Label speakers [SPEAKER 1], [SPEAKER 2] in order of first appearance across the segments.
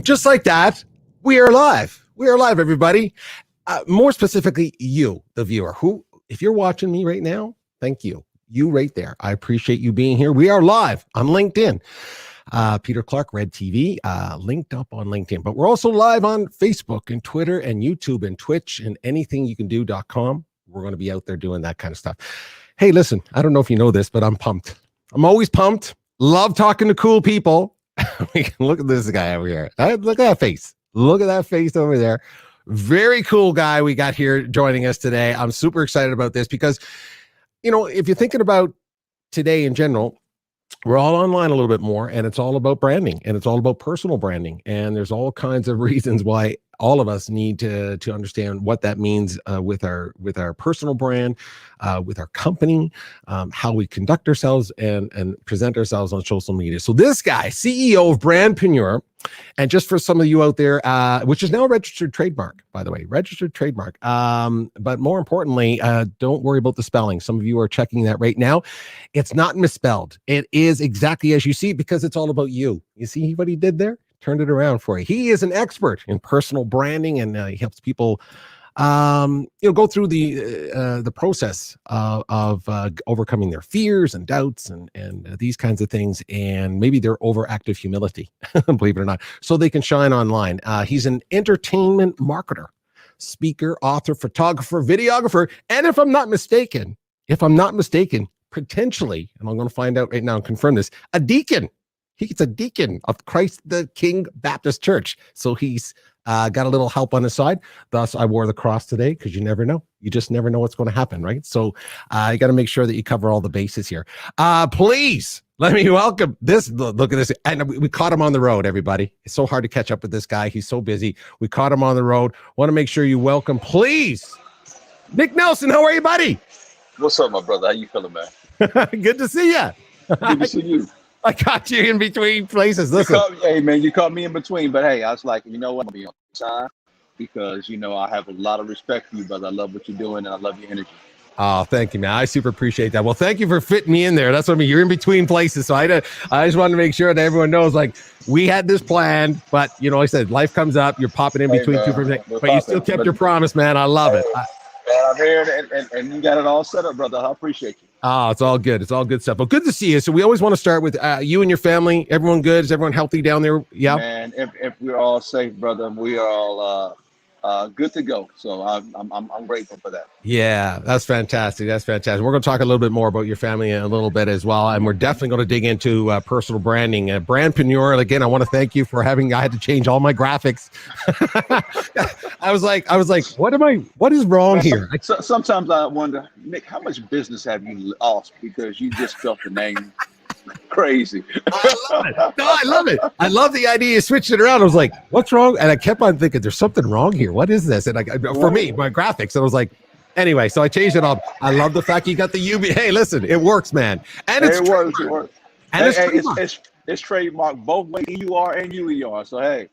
[SPEAKER 1] Just like that, we are live. We are live, everybody. More specifically, you, the viewer, who, if you're watching me right now, thank you. You right there. I appreciate you being here. We are live on LinkedIn. Peter Clarke, Red TV, linked up on LinkedIn. But we're also live on Facebook and Twitter and YouTube and Twitch and anythingyoucando.com. We're going to be out there doing that kind of stuff. Hey, listen, I don't know if you know this, but I'm pumped. I'm always pumped. Love talking to cool people. Look at this guy over here. Look at that face. Look at that face over there. Very cool guy we got here joining us today. I'm super excited about this because, you know, if you're thinking about today in general, we're all online a little bit more, and it's all about branding, and it's all about personal branding. And there's all kinds of reasons why all of us need to understand what that means with our personal brand, with our company, how we conduct ourselves and present ourselves on social media. So this guy, CEO of Brandpreneur, and just for some of you out there, which is now a registered trademark, by the way, registered trademark. But more importantly, don't worry about the spelling. Some of you are checking that right now. It's not misspelled. It is exactly as you see, because it's all about you. You see what he did there? Turned it around for you. He is an expert in personal branding, and he helps people go through the process of overcoming their fears and doubts and these kinds of things, and maybe their overactive humility, believe it or not, so they can shine online. He's an entertainment marketer, speaker, author, photographer, videographer, and if I'm not mistaken, potentially, and I'm going to find out right now and confirm this, a deacon. He's a deacon of Christ the King Baptist Church. So he's got a little help on his side. Thus, I wore the cross today because you never know. You just never know what's going to happen, right? So you got to make sure that you cover all the bases here. Please let me welcome this. Look at this. And we caught him on the road, everybody. It's so hard to catch up with this guy. He's so busy. We caught him on the road. Want to make sure you welcome, please, Nick Nelson. How are you, buddy?
[SPEAKER 2] What's up, my brother? How you feeling, man?
[SPEAKER 1] Good to see you.
[SPEAKER 2] Good to see you.
[SPEAKER 1] I got you in between places. Listen.
[SPEAKER 2] Hey, man, you caught me in between, but hey, I was like, you know what? I'm going to be on time because, you know, I have a lot of respect for you, brother. I love what you're doing, and I love your energy.
[SPEAKER 1] Oh, thank you, man. I super appreciate that. Well, thank you for fitting me in there. That's what I mean. You're in between places. So I just wanted to make sure that everyone knows, like, we had this planned, but, you know, like I said, life comes up. You're popping in between two things, but you still kept your promise, man. I love it.
[SPEAKER 2] Man, I'm here, and you got it all set up, brother. I appreciate you.
[SPEAKER 1] Oh, it's all good. It's all good stuff. Well, good to see you. So we always want to start with you and your family. Everyone good? Is everyone healthy down there? Yeah.
[SPEAKER 2] Man, if we're all safe, brother, we are all good to go. So I'm grateful for that.
[SPEAKER 1] Yeah, that's fantastic. That's fantastic. We're going to talk a little bit more about your family in a little bit as well, and we're definitely going to dig into personal branding. Brandpreneur. Again, I want to thank you for having. I had to change all my graphics. I was like, what is wrong here?
[SPEAKER 2] Sometimes I wonder, Nick, how much business have you lost because you just spelled the name crazy?
[SPEAKER 1] I love it. No, I love it. I love the idea. You switched it around. I was like, what's wrong? And I kept on thinking, there's something wrong here. What is this? And for me, my graphics, I was like, anyway, so I changed it up. I love the fact you got the UB. Hey, listen, it works, man. And it's
[SPEAKER 2] it works. And it's trademarked both ways, EUR and UER. So hey,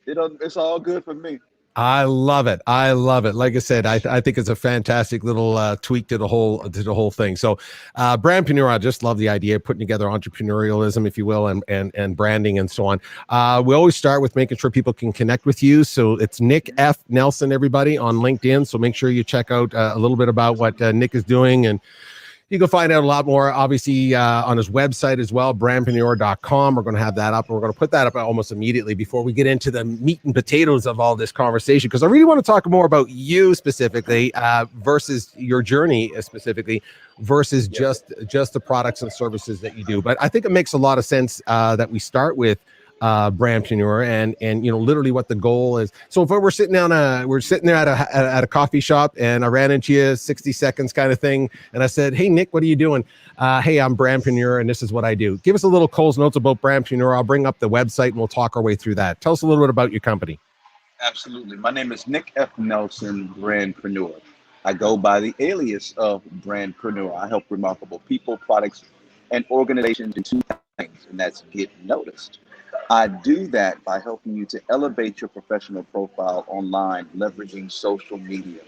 [SPEAKER 2] it's all good for me.
[SPEAKER 1] I love it. I love it. Like I said, I think it's a fantastic little tweak to the whole thing. So Brandpreneur, I just love the idea of putting together entrepreneurialism, if you will, and branding and so on. We always start with making sure people can connect with you. So it's Nick F. Nelson, everybody, on LinkedIn. So make sure you check out a little bit about what Nick is doing and You can find out a lot more, obviously, on his website as well, brandpreneur.com. We're going to have that up, and we're going to put that up almost immediately before we get into the meat and potatoes of all this conversation, because I really want to talk more about you specifically versus your journey specifically versus just the products and services that you do. But I think it makes a lot of sense that we start with brandpreneur and literally what the goal is. So if we're sitting there at a coffee shop and I ran into you 60 seconds kind of thing, and I said, hey Nick, what are you doing? Hey, I'm brandpreneur and this is what I do. Give us a little Cole's Notes about brandpreneur. I'll bring up the website and we'll talk our way through that. Tell us a little bit about your company.
[SPEAKER 2] Absolutely. My name is Nick F. Nelson, brandpreneur. I go by the alias of brandpreneur. I help remarkable people, products, and organizations do two things, and that's get noticed. I do that by helping you to elevate your professional profile online, leveraging social media.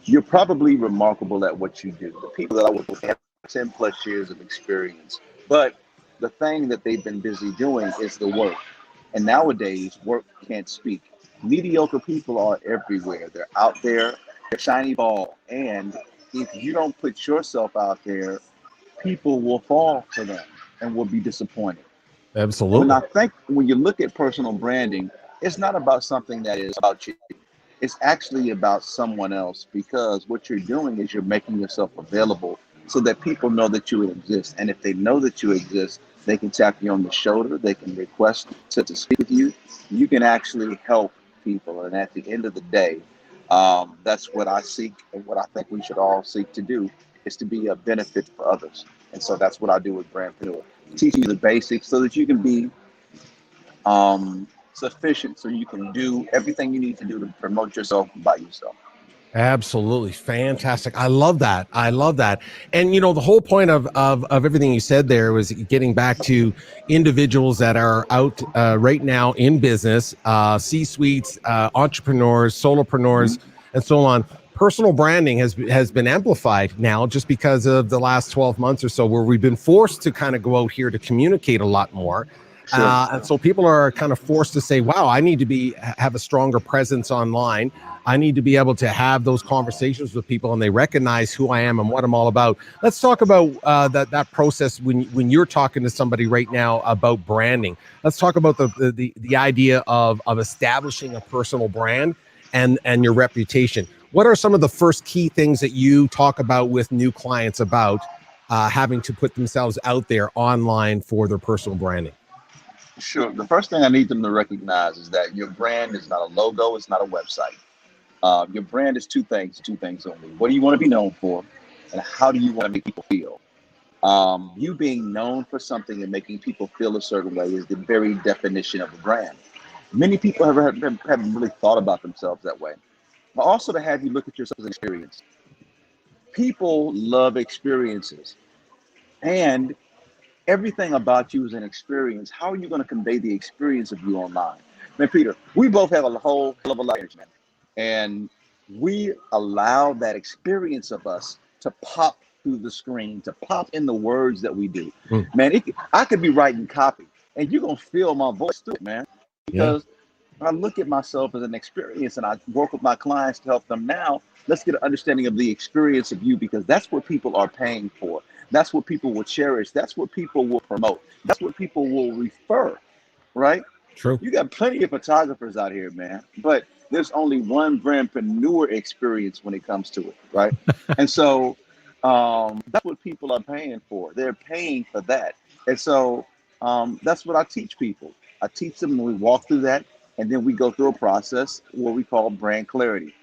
[SPEAKER 2] You're probably remarkable at what you do. The people that I work with have 10 plus years of experience, but the thing that they've been busy doing is the work. And nowadays, work can't speak. Mediocre people are everywhere. They're out there, they're shiny ball. And if you don't put yourself out there, people will fall for them and will be disappointed.
[SPEAKER 1] Absolutely.
[SPEAKER 2] When you look at personal branding, it's not about something that is about you. It's actually about someone else, because what you're doing is you're making yourself available so that people know that you exist. And if they know that you exist, they can tap you on the shoulder, they can request to speak with you. You can actually help people. And at the end of the day, that's what I seek, and what I think we should all seek to do is to be a benefit for others. And so that's what I do with Brandpreneur. Teaching you the basics so that you can be sufficient, so you can do everything you need to do to promote yourself by yourself.
[SPEAKER 1] Absolutely. Fantastic. I love that. And, the whole point of everything you said there was getting back to individuals that are out right now in business, C-suites, entrepreneurs, solopreneurs, and so on. Personal branding has been amplified now just because of the last 12 months or so, where we've been forced to kind of go out here to communicate a lot more. Sure. And so people are kind of forced to say, wow, I need to have a stronger presence online. I need to be able to have those conversations with people and they recognize who I am and what I'm all about. Let's talk about that process when you're talking to somebody right now about branding. Let's talk about the idea of establishing a personal brand and your reputation. What are some of the first key things that you talk about with new clients about having to put themselves out there online for their personal branding?
[SPEAKER 2] Sure. The first thing I need them to recognize is that your brand is not a logo. It's not a website. Your brand is two things only. What do you want to be known for? And how do you want to make people feel? You being known for something and making people feel a certain way is the very definition of a brand. Many people haven't really thought about themselves that way. But also to have you look at yourself as an experience. People love experiences. And everything about you is an experience. How are you going to convey the experience of you online? Man, Peter, we both have a whole hell of a lot of energy, man. And we allow that experience of us to pop through the screen, to pop in the words that we do. Man, I could be writing copy and you're going to feel my voice through it, man. Because I look at myself as an experience and I work with my clients to help them now. Let's get an understanding of the experience of you, because that's what people are paying for. That's what people will cherish. That's what people will promote. That's what people will refer, right?
[SPEAKER 1] True.
[SPEAKER 2] You got plenty of photographers out here, man, but there's only one brandpreneur experience when it comes to it, right? And so that's what people are paying for. They're paying for that. And so that's what I teach people. I teach them, and we walk through that, and then we go through a process what we call brand clarity.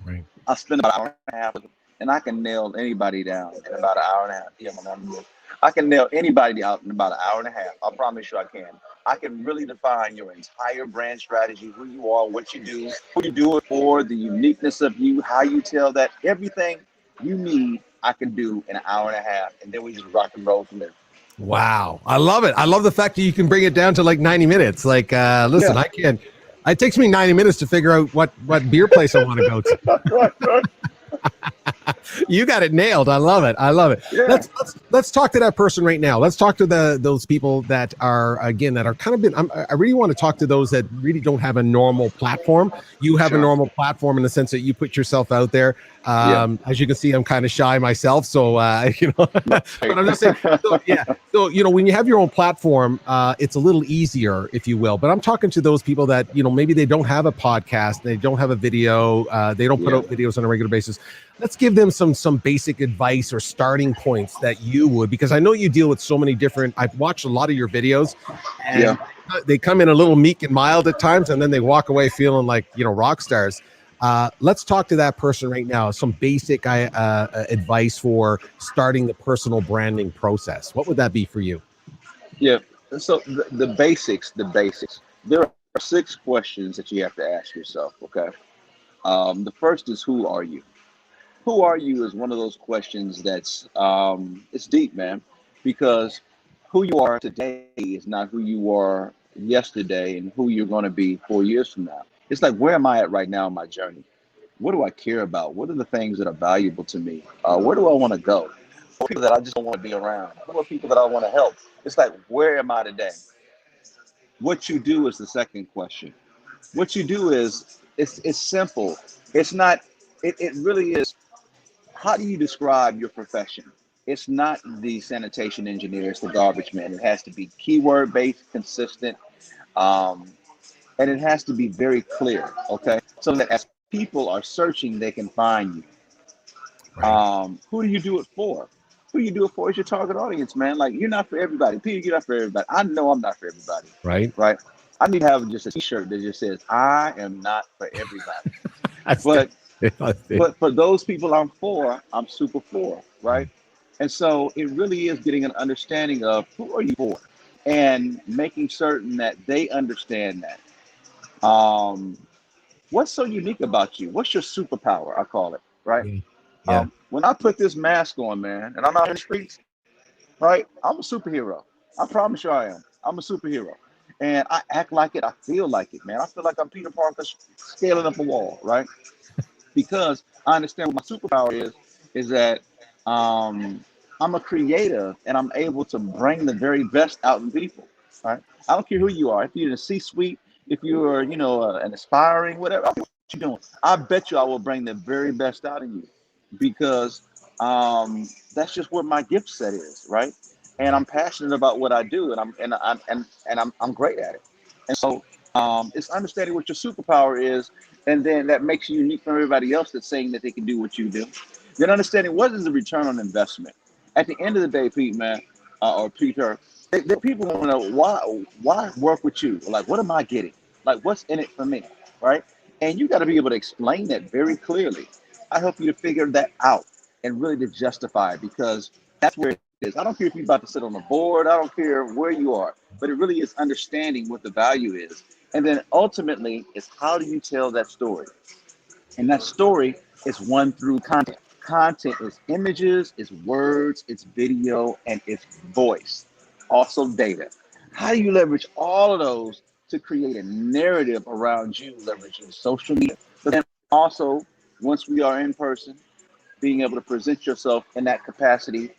[SPEAKER 1] Right.
[SPEAKER 2] I spend about an hour and a half with them, and I can nail anybody down in about an hour and a half. Yeah, I can nail anybody out in about an hour and a half. I promise you I can. I can really define your entire brand strategy, who you are, what you do, who you do it for, the uniqueness of you, how you tell that. Everything you need, I can do in an hour and a half, and then we just rock and roll from there.
[SPEAKER 1] Wow. I love it. I love the fact that you can bring it down to like 90 minutes. Like, listen, it takes me 90 minutes to figure out what beer place I want to go to.
[SPEAKER 2] Right.
[SPEAKER 1] You got it nailed. I love it. I love it.
[SPEAKER 2] Yeah.
[SPEAKER 1] Let's talk to that person right now. Let's talk to those people that are, again, that are kind of been. I really want to talk to those that really don't have a normal platform. You have a normal platform in the sense that you put yourself out there. As you can see, I'm kind of shy myself, so but I'm just saying. So, yeah. So when you have your own platform, it's a little easier, if you will. But I'm talking to those people that maybe they don't have a podcast, they don't have a video, they don't put out videos on a regular basis. Let's give them some basic advice or starting points that you would, because I know you deal with so many different. I've watched a lot of your videos, and they come in a little meek and mild at times, and then they walk away feeling like rock stars. Let's talk to that person right now. Some basic advice for starting the personal branding process. What would that be for you?
[SPEAKER 2] Yeah. So the basics. There are 6 questions that you have to ask yourself. Okay. The first is, who are you? Who are you is one of those questions that's it's deep, man, because who you are today is not who you were yesterday and who you're going to be 4 years from now. It's like, where am I at right now in my journey? What do I care about? What are the things that are valuable to me? Where do I want to go? What people that I just don't want to be around? What are people that I want to help? It's like, where am I today? What you do is the second question. What you do is, it's simple. It's not, it really is. How do you describe your profession? It's not the sanitation engineer, it's the garbage man. It has to be keyword based, consistent, and it has to be very clear, okay? So that as people are searching, they can find you. Right. Who do you do it for? Who you do it for is your target audience, man. Like, you're not for everybody. Peter, you're not for everybody. I know I'm not for everybody.
[SPEAKER 1] Right.
[SPEAKER 2] I need to have just a t-shirt that just says, I am not for everybody. But for those people I'm for, I'm super for, right? And so it really is getting an understanding of who are you for and making certain that they understand that. What's so unique about you? What's your superpower? I call it, right? Yeah. When I put this mask on, man, and I'm out in the streets, right? I'm a superhero. I promise you I am. I'm a superhero. And I act like it. I feel like it, man. I feel like I'm Peter Parker scaling up a wall, right? Because I understand what my superpower is that I'm a creative and I'm able to bring the very best out in people, right? I don't care who you are. If you're in a C-suite, if you're, an aspiring, whatever, what you're doing, I bet you I will bring the very best out of you, because that's just what my gift set is, right? And I'm passionate about what I do, and I'm great at it. And so it's understanding what your superpower is, and then that makes you unique from everybody else that's saying that they can do what you do. Then understanding what is the return on investment. At the end of the day, Pete, man, or Peter, people want to know why work with you? Like, what am I getting? Like, what's in it for me, right? And you got to be able to explain that very clearly. I help you to figure that out and really to justify it, because that's where it is. I don't care if you're about to sit on the board. I don't care where you are, but it really is understanding what the value is. And then ultimately is, how do you tell that story? And that story is one through content. Content is images, it's words, it's video, and it's voice. Also data. How do you leverage all of those to create a narrative around you, leveraging social media? But then also, once we are in person, being able to present yourself in that capacity,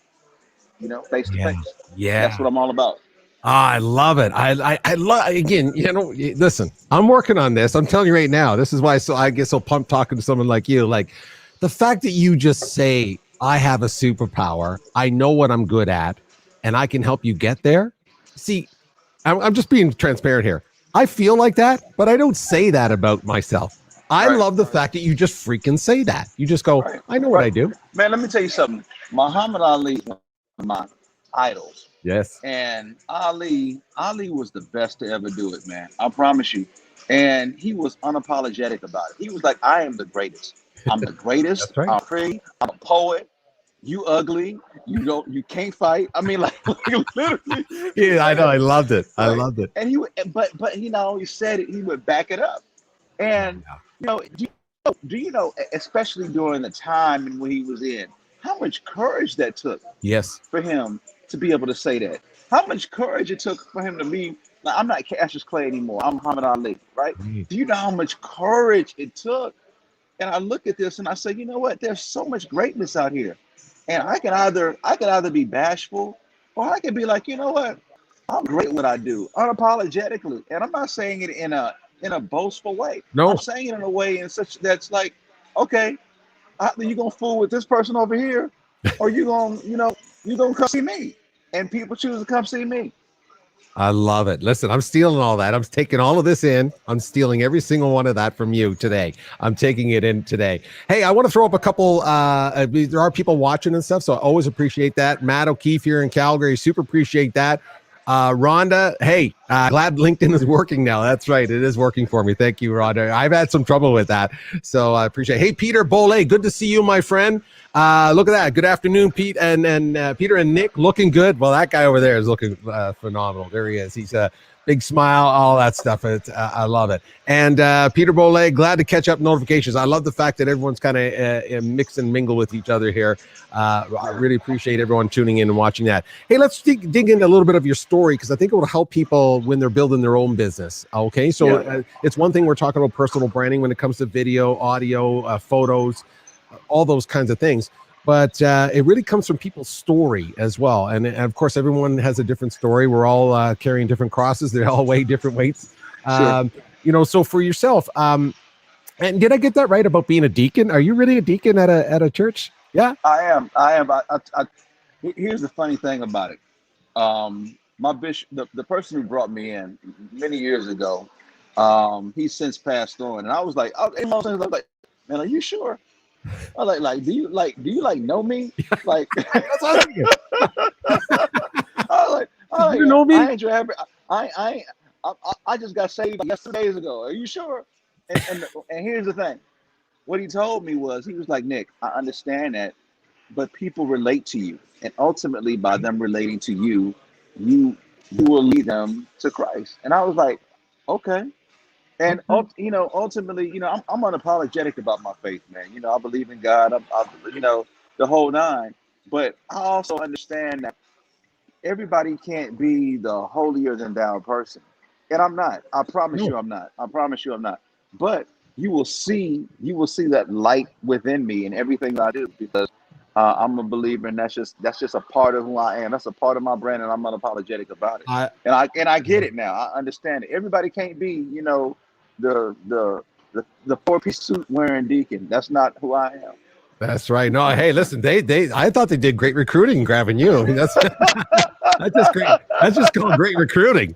[SPEAKER 2] face to face.
[SPEAKER 1] Yeah.
[SPEAKER 2] That's what I'm all about.
[SPEAKER 1] I love it. I love, again, listen, I'm working on this. I'm telling you right now, this is why I get so pumped talking to someone like you. Like, the fact that you just say, I have a superpower, I know what I'm good at, and I can help you get there. See, I'm just being transparent here. I feel like that, but I don't say that about myself. I love the fact that you just freaking say that. You just go, I know what I do.
[SPEAKER 2] Man, let me tell you something. Muhammad Ali, one of my idols.
[SPEAKER 1] Yes.
[SPEAKER 2] And Ali was the best to ever do it, man. I promise you. And he was unapologetic about it. He was like, I am the greatest. I'm the greatest. Right. I'm free. I'm a poet. You ugly. You can't fight. I mean, like literally.
[SPEAKER 1] Yeah, I know. I loved it. I loved it.
[SPEAKER 2] And but he said it, he would back it up. And do you know, especially during the time and when he was in, how much courage that took?
[SPEAKER 1] Yes.
[SPEAKER 2] For him to be able to say that. How much courage it took for him to be like, I'm not Cassius Clay anymore. I'm Muhammad Ali, right? Do you know how much courage it took And I look at this and I say, you know what? There's so much greatness out here. And I can either be bashful, or I can be like, you know what? I'm great at what I do, unapologetically. And I'm not saying it in a boastful way. I'm
[SPEAKER 1] No,
[SPEAKER 2] saying it in a way in such that's like, okay, either you gonna fool with this person over here, or you gonna come see me. And people choose to come see me.
[SPEAKER 1] I love it. Listen, I'm stealing all that. I'm taking all of this in. I'm stealing every single one of that from you today. I'm taking it in today. Hey, I want to throw up a couple. There are people watching and stuff, so I always appreciate that. Matt O'Keefe here in Calgary, super appreciate that. Rhonda, hey, glad LinkedIn is working now. That's right. It is working for me. Thank you, Rhonda. I've had some trouble with that, so I appreciate it. Hey, Peter 𝗏𝗏, good to see you, my friend. Look at that. Good afternoon, Pete and Peter and Nick, looking good. Well, that guy over there is looking phenomenal. There he is. He's a big smile, all that stuff. I love it. And Peter 𝗏𝗏, glad to catch up notifications. I love the fact that everyone's kind of mix and mingle with each other here. I really appreciate everyone tuning in and watching that. Hey, let's dig into a little bit of your story, because I think it will help people when they're building their own business. Okay, so it's one thing we're talking about personal branding when it comes to video, audio, photos, all those kinds of things. But it really comes from people's story as well. And of course, everyone has a different story. We're all carrying different crosses. They all weigh different weights.
[SPEAKER 2] Sure.
[SPEAKER 1] So for yourself, and did I get that right about being a deacon? Are you really a deacon at a church? Yeah,
[SPEAKER 2] I am. Here's the funny thing about it. My bishop, the person who brought me in many years ago, he's since passed on, and I was like, man, are you sure? I was like, do you know me? Like,
[SPEAKER 1] that's awesome.
[SPEAKER 2] I was like,
[SPEAKER 1] You know me?
[SPEAKER 2] I just got saved like 2 days ago. Are you sure? And here's the thing. What he told me was, he was like, Nick, I understand that, but people relate to you, and ultimately by them relating to you, you will lead them to Christ. And I was like, okay. And ultimately, I'm unapologetic about my faith, man. I believe in God. The whole nine. But I also understand that everybody can't be the holier than thou person, and I'm not. I promise you, I'm not. I promise you, I'm not. But you will see that light within me in everything I do, because I'm a believer, and that's just a part of who I am. That's a part of my brand, and I'm unapologetic about it. And I get it now. I understand it. Everybody can't be, the 4-piece suit wearing deacon. That's not who I am.
[SPEAKER 1] That's right. No, hey, listen, I thought they did great recruiting grabbing you. I mean, that's just great. That's just called great recruiting.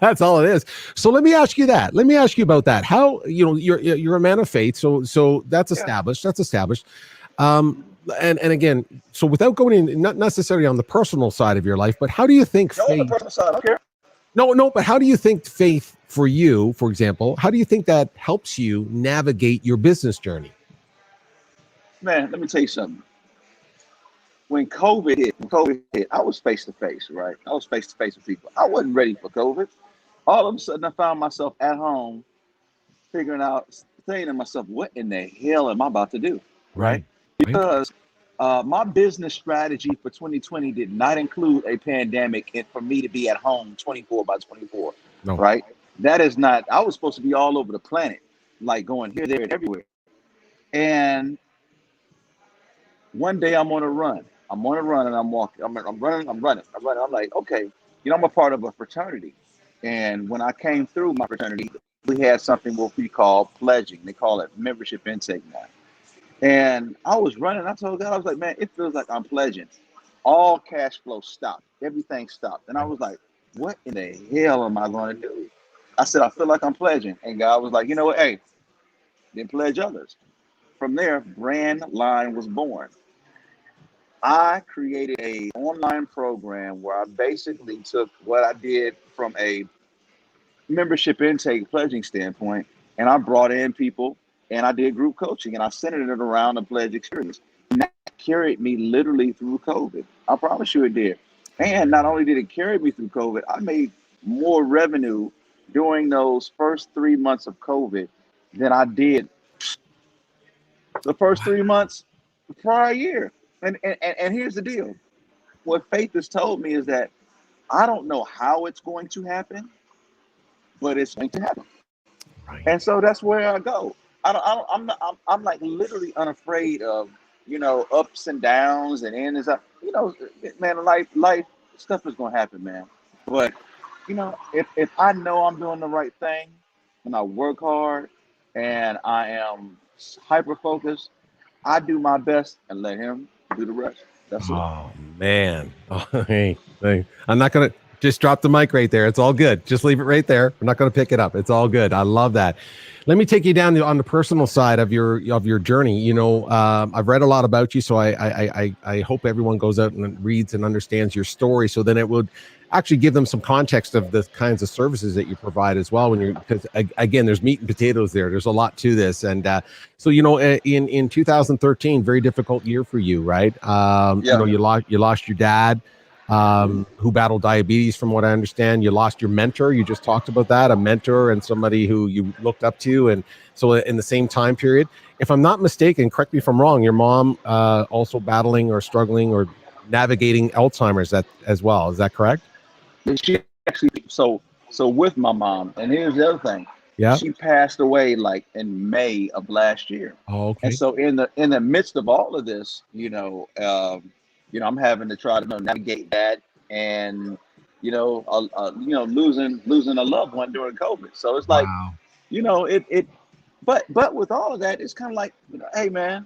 [SPEAKER 1] That's all it is. So let me ask you that. Let me ask you about that. How, you're a man of faith. So that's established. That's established. And again, so without going in, not necessarily on the personal side of your life, but how do you think faith?
[SPEAKER 2] On the personal side, I don't care.
[SPEAKER 1] No, but how do you think faith for you, for example, how do you think that helps you navigate your business journey?
[SPEAKER 2] Man, let me tell you something. When COVID hit, I was face to face, right? I was face to face with people. I wasn't ready for COVID. All of a sudden, I found myself at home, saying to myself, what in the hell am I about to do? Right? Because my business strategy for 2020 did not include a pandemic and for me to be at home 24/24.
[SPEAKER 1] No.
[SPEAKER 2] Right? That is not, I was supposed to be all over the planet, like going here, there, and everywhere. And one day I'm on a run. I'm on a run and I'm walking. I'm running. I'm like, okay, I'm a part of a fraternity. And when I came through my fraternity, we had something what we call pledging. They call it membership intake now. And I was running. I told God, I was like, man, it feels like I'm pledging. All cash flow stopped. Everything stopped. And I was like, what in the hell am I going to do? I said, I feel like I'm pledging. And God was like, you know what? Hey, then pledge others. From there, Brand Line was born. I created an online program where I basically took what I did from a membership intake pledging standpoint, and I brought in people, and I did group coaching, and I centered it around the pledge experience. And that carried me literally through COVID. I promise you it did. And not only did it carry me through COVID, I made more revenue during those first 3 months of COVID than I did the first 3 months the prior year. And here's the deal. What faith has told me is that I don't know how it's going to happen, but it's going to happen. Right. And so that's where I go. I'm like literally unafraid of, ups and downs and ends up, man, life stuff is gonna happen, man. But if I know I'm doing the right thing and I work hard and I am hyper focused, I do my best and let him do the rest. That's it.
[SPEAKER 1] Oh man. Oh, hey, I'm not gonna just drop the mic right there. It's all good. Just leave it right there. I'm not gonna pick it up. It's all good. I love that. Let me take you down on the personal side of your journey. I've read a lot about you, so I hope everyone goes out and reads and understands your story. So then it would actually give them some context of the kinds of services that you provide as well. Because again, there's meat and potatoes there. There's a lot to this, and so in 2013, very difficult year for you, right?
[SPEAKER 2] Yeah.
[SPEAKER 1] You lost your dad, who battled diabetes, from what I understand. You lost your mentor. You just talked about that, a mentor and somebody who you looked up to. And so in the same time period, if I'm not mistaken, correct me if I'm wrong, your mom also battling or struggling or navigating Alzheimer's as well. Is that correct?
[SPEAKER 2] She actually, so with my mom, and here's the other thing.
[SPEAKER 1] Yeah.
[SPEAKER 2] She passed away like in May of last year.
[SPEAKER 1] Oh, okay.
[SPEAKER 2] And so in the midst of all of this, I'm having to try to navigate that, and losing a loved one during COVID. So it's like,
[SPEAKER 1] Wow.
[SPEAKER 2] but with all of that, it's kind of like, hey man,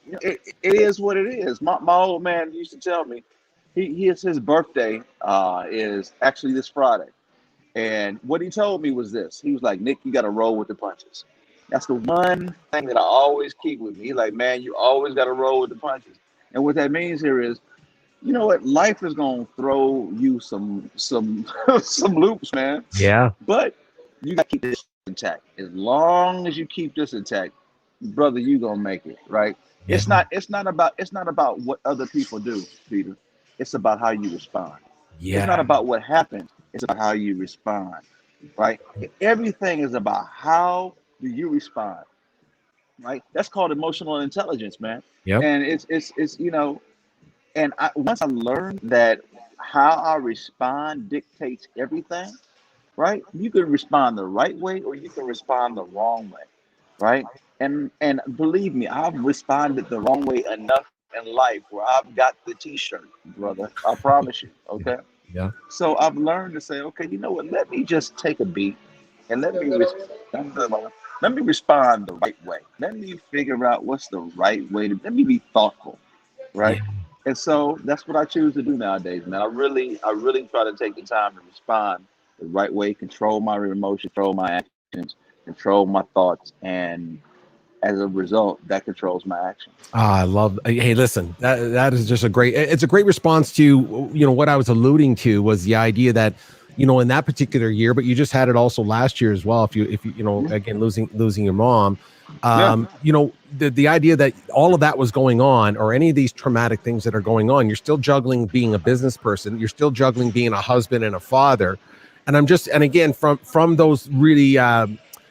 [SPEAKER 2] it is what it is. My old man used to tell me, his birthday is actually this Friday. And what he told me was this. He was like, Nick, you got to roll with the punches. That's the one thing that I always keep with me. He's like, man, you always got to roll with the punches. And what that means here is, you know what? Life is going to throw you some some loops, man.
[SPEAKER 1] Yeah.
[SPEAKER 2] But you got to keep this intact. As long as you keep this intact, brother, you going to make it, right?
[SPEAKER 1] Yeah.
[SPEAKER 2] It's not about what other people do, Peter. It's about how you respond.
[SPEAKER 1] Yeah.
[SPEAKER 2] It's not about what happens. It's about how you respond, right? Everything is about how do you respond, right? That's called emotional intelligence, man.
[SPEAKER 1] Yep.
[SPEAKER 2] And it's and once I learned that how I respond dictates everything, right? You can respond the right way or you can respond the wrong way, right? And believe me, I've responded the wrong way enough in life where I've got the t-shirt, brother. I promise you, okay?
[SPEAKER 1] Yeah.
[SPEAKER 2] So I've learned to say, okay, you know what? Let me just take a beat and let me respond the right way. Let me figure out what's the right way to. Let me be thoughtful, right?
[SPEAKER 1] Yeah.
[SPEAKER 2] And so that's what I choose to do nowadays, man. I really try to take the time to respond the right way, control my emotions, control my actions, control my thoughts, and as a result, that controls my actions.
[SPEAKER 1] I love. Hey, listen, that is just it's a great response to what I was alluding to was the idea that in that particular year, but you just had it also last year as well. If you again losing your mom, the idea that all of that was going on, or any of these traumatic things that are going on, you're still juggling being a business person, you're still juggling being a husband and a father, and again from those really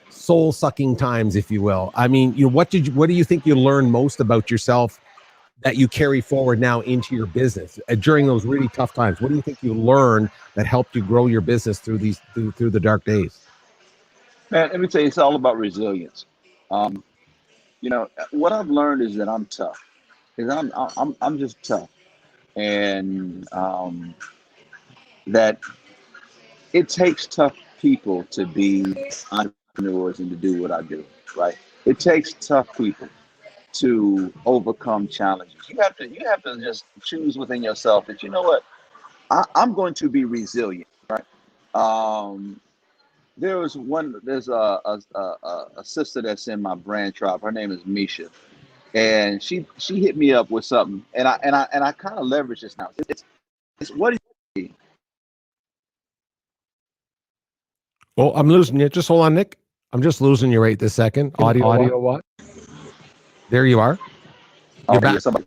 [SPEAKER 1] soul-sucking times, if you will. I mean, what do you think you learned most about yourself that you carry forward now into your business during those really tough times? What do you think you learned that helped you grow your business through the dark days?
[SPEAKER 2] Man, let me tell you, it's all about resilience. What I've learned is that I'm tough. I'm just tough, and that it takes tough people to be entrepreneurs and to do what I do, right? It takes tough people to overcome challenges. You have to just choose within yourself that, you know what, I'm going to be resilient, right? There's a sister that's in my brand tribe. Her name is Misha, and she hit me up with something, and I kind of leverage this now. It's what do you mean?
[SPEAKER 1] Oh, I'm losing you. Just hold on, Nick. I'm just losing you right this second. Audio what? There you are. You're back.
[SPEAKER 2] Yeah, somebody.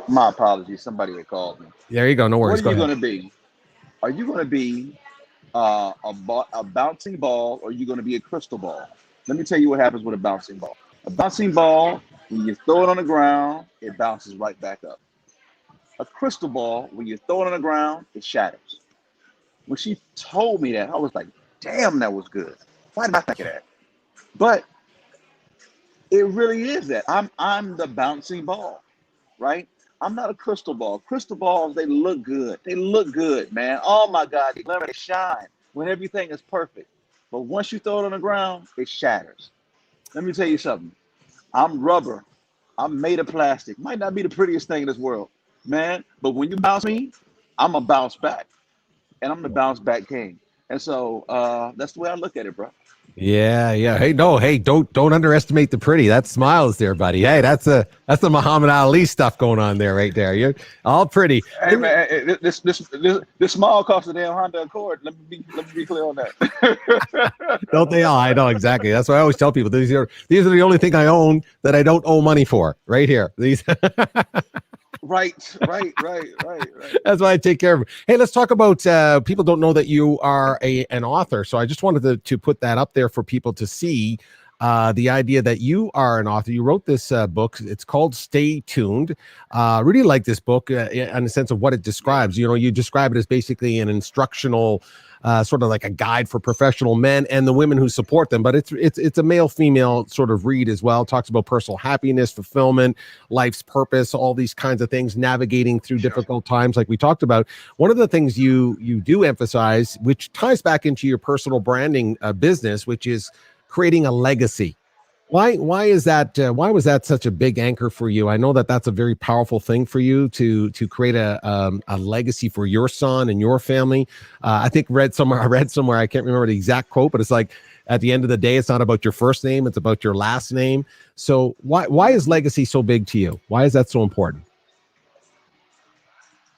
[SPEAKER 2] My apologies. Somebody had called me.
[SPEAKER 1] There you go. No worries.
[SPEAKER 2] What are you going to be? Are you going to be a bouncing ball, or are you going to be a crystal ball? Let me tell you what happens with a bouncing ball. A bouncing ball, when you throw it on the ground, it bounces right back up. A crystal ball, when you throw it on the ground, it shatters. When she told me that, I was like, damn, that was good. Why did I think of that? But It really is that. I'm the bouncing ball, right? I'm not a crystal ball. Crystal balls, they look good. They look good, man. Oh my God, they glimmer, they shine when everything is perfect. But once you throw it on the ground, it shatters. Let me tell you something. I'm rubber. I'm made of plastic. Might not be the prettiest thing in this world, man. But when you bounce me, I'm gonna bounce back, and I'm the bounce back king. And so that's the way I look at it, bro.
[SPEAKER 1] Yeah, yeah. Hey, no, hey, don't underestimate the pretty. That smile is there, buddy. Hey, that's the Muhammad Ali stuff going on there, right there. You're all pretty.
[SPEAKER 2] Hey man, this small costs a damn Honda Accord. Let me be clear on that.
[SPEAKER 1] Don't they all? I know exactly. That's why I always tell people these are the only thing I own that I don't owe money for. Right here. These.
[SPEAKER 2] Right.
[SPEAKER 1] That's why I take care of it. Hey, let's talk about people don't know that you are an author. So I just wanted to put that up there for people to see the idea that you are an author. You wrote this book. It's called Stay Tuned. Really like this book in the sense of what it describes. You know, you describe it as basically an instructional sort of like a guide for professional men and the women who support them. But it's a male-female sort of read as well. It talks about personal happiness, fulfillment, life's purpose, all these kinds of things, navigating through difficult times like we talked about. One of the things you do emphasize, which ties back into your personal branding business, which is creating a legacy. Why is that? Why was that such a big anchor for you? I know that that's a very powerful thing for you to create a legacy for your son and your family. I think I read somewhere, I can't remember the exact quote, but it's like, at the end of the day, it's not about your first name, it's about your last name. So why is legacy so big to you? Why is that so important?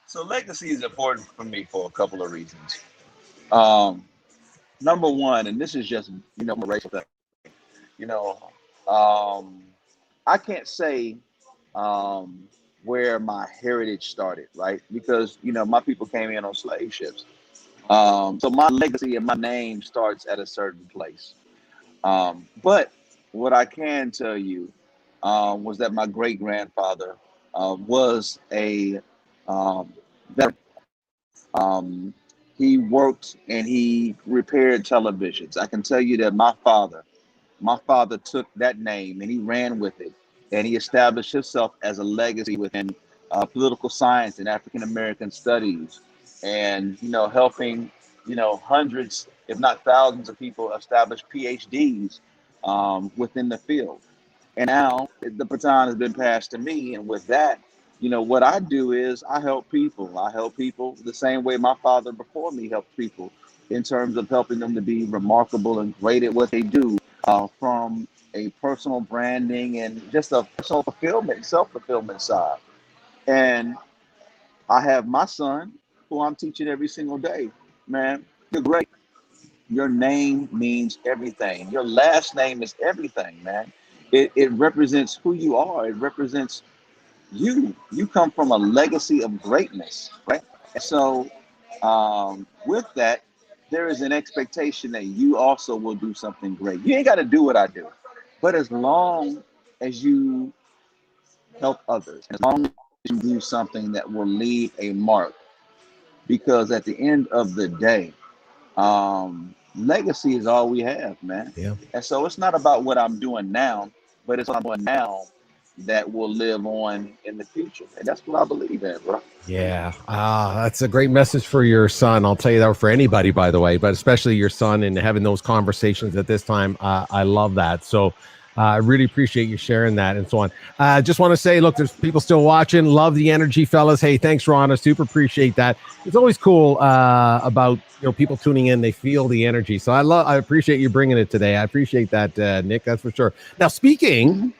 [SPEAKER 2] So legacy is important for me for a couple of reasons. Number one, and this is just, a racial thing, I can't say where my heritage started, right? Because, my people came in on slave ships. So my legacy and my name starts at a certain place. But what I can tell you was that my great-grandfather was a veteran. He worked and he repaired televisions. I can tell you that my father took that name and he ran with it, and he established himself as a legacy within political science and African American studies, and helping hundreds, if not thousands, of people establish PhDs within the field. And now the baton has been passed to me, and with that, what I do is I help people. I help people the same way my father before me helped people, in terms of helping them to be remarkable and great at what they do, from a personal branding and just a personal fulfillment, self-fulfillment side. And I have my son, who I'm teaching every single day. Man, you're great. Your name means everything. Your last name is everything, man. It represents who you are. It represents you come from a legacy of greatness, right? So with that, there is an expectation that you also will do something great. You ain't got to do what I do, but as long as you help others, as long as you do something that will leave a mark, because at the end of the day, legacy is all we have, man.
[SPEAKER 1] Yeah.
[SPEAKER 2] And so it's not about what I'm doing now, but it's what I'm doing now that will live on in the future. And that's what I believe in, bro.
[SPEAKER 1] Yeah. That's a great message for your son. I'll tell you that, for anybody, by the way, but especially your son, and having those conversations at this time. I love that. So I really appreciate you sharing that and so on. Just want to say, look, there's people still watching. Love the energy, fellas. Hey, thanks, Ron. I super appreciate that. It's always cool about people tuning in. They feel the energy. So I appreciate you bringing it today. I appreciate that, Nick. That's for sure. Now, speaking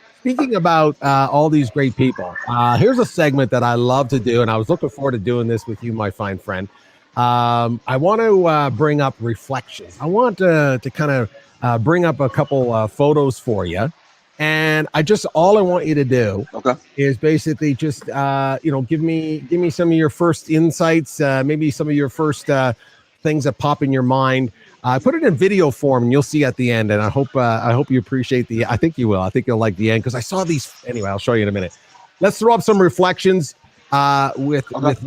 [SPEAKER 1] about all these great people, here's a segment that I love to do, and I was looking forward to doing this with you, my fine friend. I want to bring up reflections. I want to kind of bring up a couple photos for you, and all I want you to do is basically just give me some of your first insights, maybe some of your first things that pop in your mind. Put it in video form, and you'll see at the end. And I hope you appreciate I think you will. I think you'll like the end, because I saw these. Anyway, I'll show you in a minute. Let's throw up some reflections with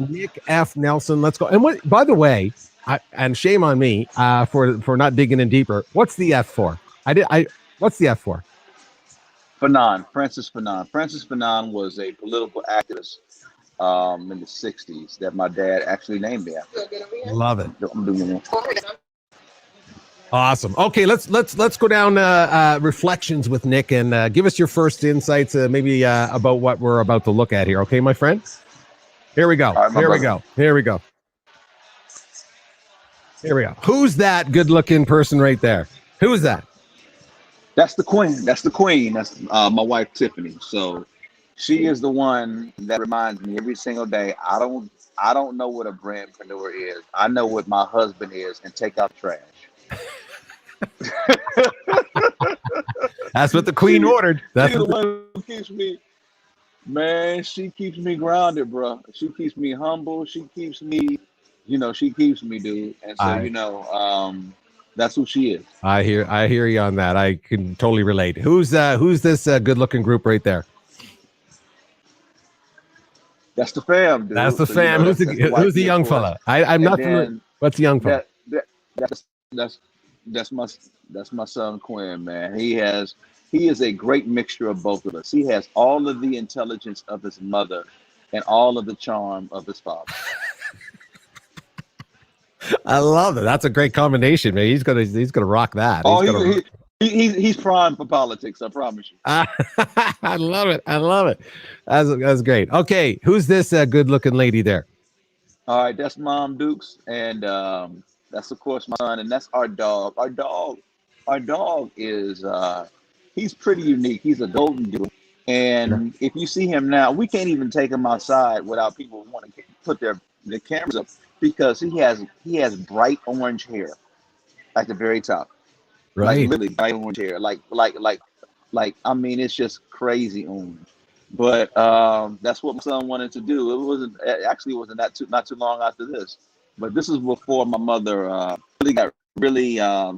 [SPEAKER 1] Nick F. Nelson. Let's go. And by the way, and shame on me for not digging in deeper. What's the F for? What's the F for?
[SPEAKER 2] Fanon, Francis Fanon. Francis Fanon was a political activist in the 60s that my dad actually named me after.
[SPEAKER 1] Love it.
[SPEAKER 2] I'm doing it.
[SPEAKER 1] Awesome. Okay, let's go down reflections with Nick and give us your first insights, maybe about what we're about to look at here. Okay, my friend. Here we go.
[SPEAKER 2] Right,
[SPEAKER 1] Here we go. Here we go. Here we go. Who's that good-looking person right there? Who is that?
[SPEAKER 2] That's the queen. That's the queen. That's my wife Tiffany. So she is the one that reminds me every single day. I don't know what a brandpreneur is. I know what my husband is, and take out trash.
[SPEAKER 1] That's what the queen ordered. That's
[SPEAKER 2] the one who keeps me, man. She keeps me grounded, bro. She keeps me humble. She keeps me, she keeps me, dude. And so, that's who she is.
[SPEAKER 1] I hear you on that. I can totally relate. Who's this good-looking group right there?
[SPEAKER 2] That's the fam, dude.
[SPEAKER 1] That's the fam. Who's the young fella? I'm not familiar. What's the young fella?
[SPEAKER 2] That's my son Quinn, man. He is a great mixture of both of us. He has all of the intelligence of his mother and all of the charm of his father.
[SPEAKER 1] I love it. That's a great combination, man. He's gonna rock that.
[SPEAKER 2] He's primed for politics. I promise you.
[SPEAKER 1] I love it. I love it. That's great. Okay, who's this good-looking lady there?
[SPEAKER 2] All right, that's Mom Dukes, and that's of course my son, and that's our dog. Our dog is he's pretty unique. He's a golden doodle, and if you see him now, we can't even take him outside without people wanting to put their cameras up because he has bright orange hair at the very top.
[SPEAKER 1] Right.
[SPEAKER 2] Like really bright orange hair. Like I mean, it's just crazy orange. But that's what my son wanted to do. It wasn't not too long after this. But this is before my mother really got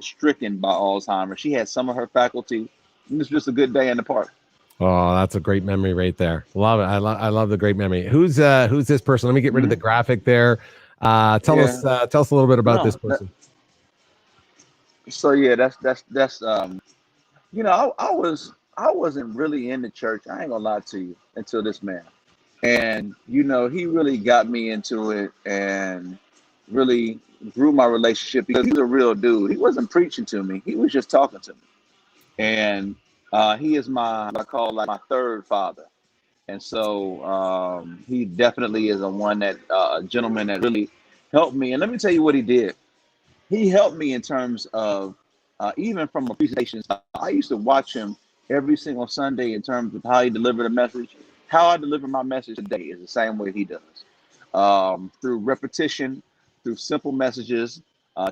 [SPEAKER 2] stricken by Alzheimer's. She had some of her faculty. It was just a good day in the park.
[SPEAKER 1] Oh, that's a great memory right there. Love it. I love the great memory. Who's this person? Let me get rid of the graphic there. Tell us a little bit about this person.
[SPEAKER 2] So yeah, that's I wasn't really in the church. I ain't gonna lie to you until this man, and he really got me into it and really grew my relationship because he was a real dude. He wasn't preaching to me. He was just talking to me, and he is what I call like my third father. And so he definitely is a gentleman that really helped me. And let me tell you what he did. He helped me in terms of even from a presentation. I used to watch him every single Sunday in terms of how he delivered a message. How I deliver my message today is the same way he does. Through repetition, through simple messages,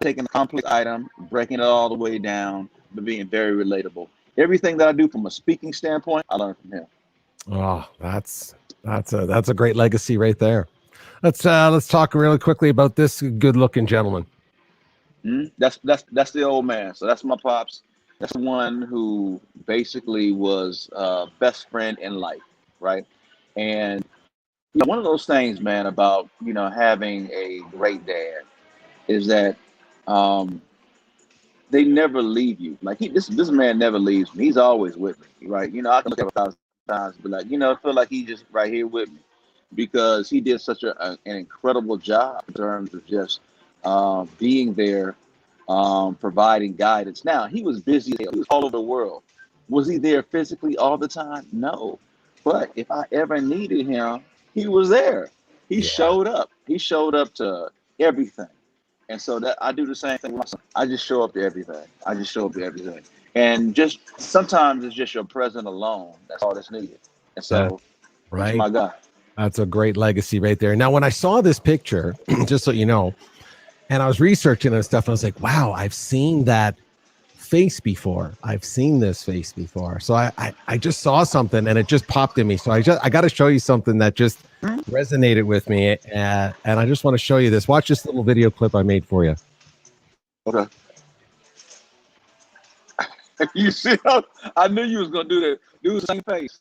[SPEAKER 2] taking a complex item, breaking it all the way down, but being very relatable. Everything that I do from a speaking standpoint, I learned from him. Oh,
[SPEAKER 1] that's a great legacy right there. Let's talk really quickly about this good-looking gentleman.
[SPEAKER 2] That's the old man. So that's my pops. That's the one who basically was best friend in life, right? And one of those things, man, about having a great dad is that they never leave you. Like this man never leaves me. He's always with me, right? I can look at him 1,000 times and be like, I feel like he's just right here with me because he did such an incredible job in terms of just being there, providing guidance. Now, he was busy. He was all over the world. Was he there physically all the time? No. But if I ever needed him, he was there. He showed up. He showed up to everything. And so that I do the same thing with my son. I just show up to everything. And just sometimes it's just your presence alone. That's all that's needed. And so,
[SPEAKER 1] right.
[SPEAKER 2] My God.
[SPEAKER 1] That's a great legacy right there. Now, when I saw this picture, just so you know, and I was researching and stuff, and I was like, wow, I've seen that face before. I've seen this face before. So I just saw something and it just popped in me. So I got to show you something that just resonated with me. And I just want to show you this. Watch this little video clip I made for you.
[SPEAKER 2] Okay. You see how I knew you was going to do that. Do the same face.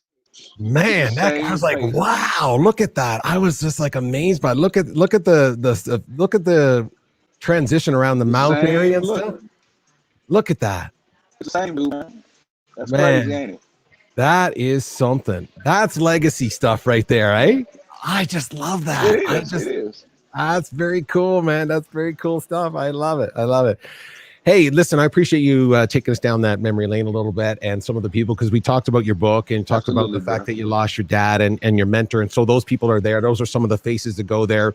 [SPEAKER 1] Man, I was like, wow, look at that. I was just like amazed by look at the transition around the mouth area and stuff. Look at that.
[SPEAKER 2] It's the same dude, man. That's crazy, ain't it?
[SPEAKER 1] That is something. That's legacy stuff right there, eh? I just love that.
[SPEAKER 2] It is.
[SPEAKER 1] That's very cool, man. That's very cool stuff. I love it. I love it. Hey, listen, I appreciate you taking us down that memory lane a little bit and some of the people, because we talked about your book and talked about the fact that you lost your dad and your mentor. And so those people are there. Those are some of the faces that go there.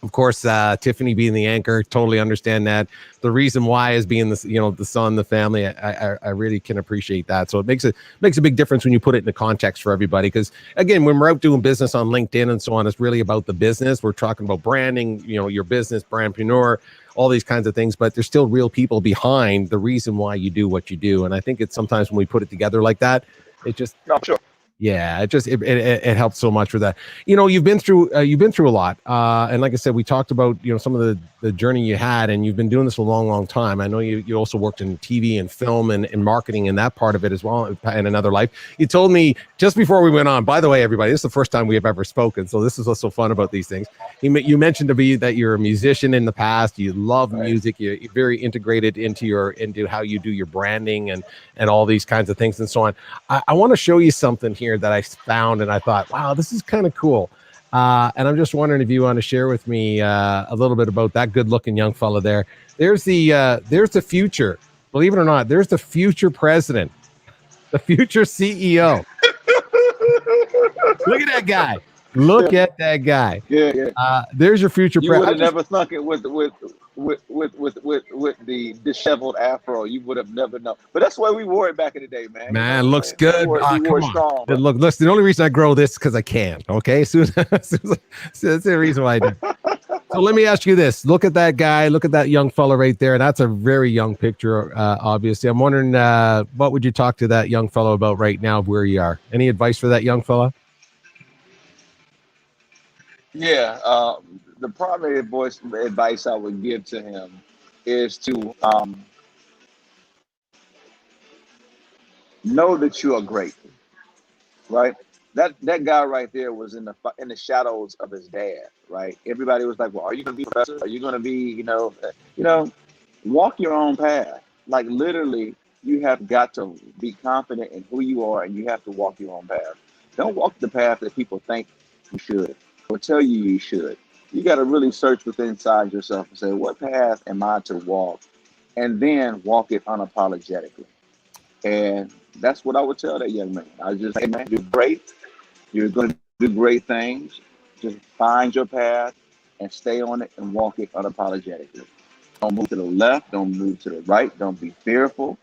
[SPEAKER 1] Of course, Tiffany being the anchor, totally understand that. The reason why is being the, the son, the family. I really can appreciate that. So it makes a big difference when you put it into context for everybody. Because again, when we're out doing business on LinkedIn and so on, it's really about the business. We're talking about branding, your business, brandpreneur, all these kinds of things. But there's still real people behind the reason why you do what you do. And I think it's sometimes when we put it together like that, it just
[SPEAKER 2] sure.
[SPEAKER 1] Yeah, it helps so much with that. You've been through a lot, and like I said, we talked about some of the journey you had, and you've been doing this a long time. I know you also worked in TV and film and marketing and that part of it as well in another life. You told me just before we went on. By the way, everybody, this is the first time we have ever spoken, so this is what's so fun about these things. You mentioned to me that you're a musician in the past. You love music. You're very integrated into how you do your branding and all these kinds of things and so on. I want to show you something here that I found, and I thought, wow, this is kind of cool. And I'm just wondering if you want to share with me a little bit about that good-looking young fella there. There's the future. Believe it or not, there's the future president, the future CEO. Look at that guy. Look at that guy.
[SPEAKER 2] Yeah.
[SPEAKER 1] There's your future
[SPEAKER 2] president. You would have never thunk it with the disheveled afro. You would have never known. But that's why we wore it back in the day, man.
[SPEAKER 1] Man, looks good.
[SPEAKER 2] We wore strong.
[SPEAKER 1] Look, listen, the only reason I grow this is because I can. Okay, so that's the reason why I do. So let me ask you this. Look at that guy. Look at that young fella right there. That's a very young picture, obviously. I'm wondering, what would you talk to that young fellow about right now, where you are? Any advice for that young fella?
[SPEAKER 2] Yeah, the primary advice I would give to him is to know that you are great, right? That guy right there was in the shadows of his dad, right? Everybody was like, "Well, are you going to be a professor? Are you going to be, walk your own path." Like literally, you have got to be confident in who you are, and you have to walk your own path. Don't walk the path that people think you should or tell you should. You got to really search within inside yourself and say, what path am I to walk? And then walk it unapologetically. And that's what I would tell that young man. I just say, man, you're great. You're going to do great things. Just find your path and stay on it and walk it unapologetically. Don't move to the left. Don't move to the right. Don't be fearful.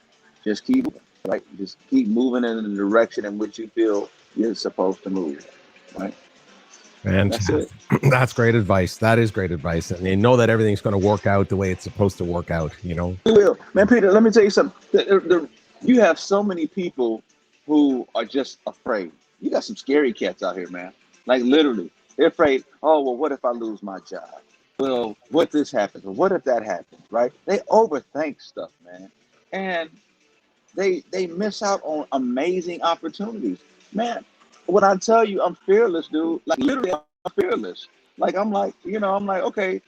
[SPEAKER 2] Just keep moving, right? Just keep moving in the direction in which you feel you're supposed to move, right?
[SPEAKER 1] Fantastic. That's great advice. That is great advice. And you know that everything's going to work out the way it's supposed to work out, It
[SPEAKER 2] will. Man, Peter, let me tell you something. You have so many people who are just afraid. You got some scary cats out here, man. Like literally, they're afraid, oh, well, what if I lose my job? Well, what if this happens? Or what if that happens, right? They overthink stuff, man. And they miss out on amazing opportunities. Man, when I tell you I'm fearless, dude, like literally I'm fearless. Like I'm like, okay,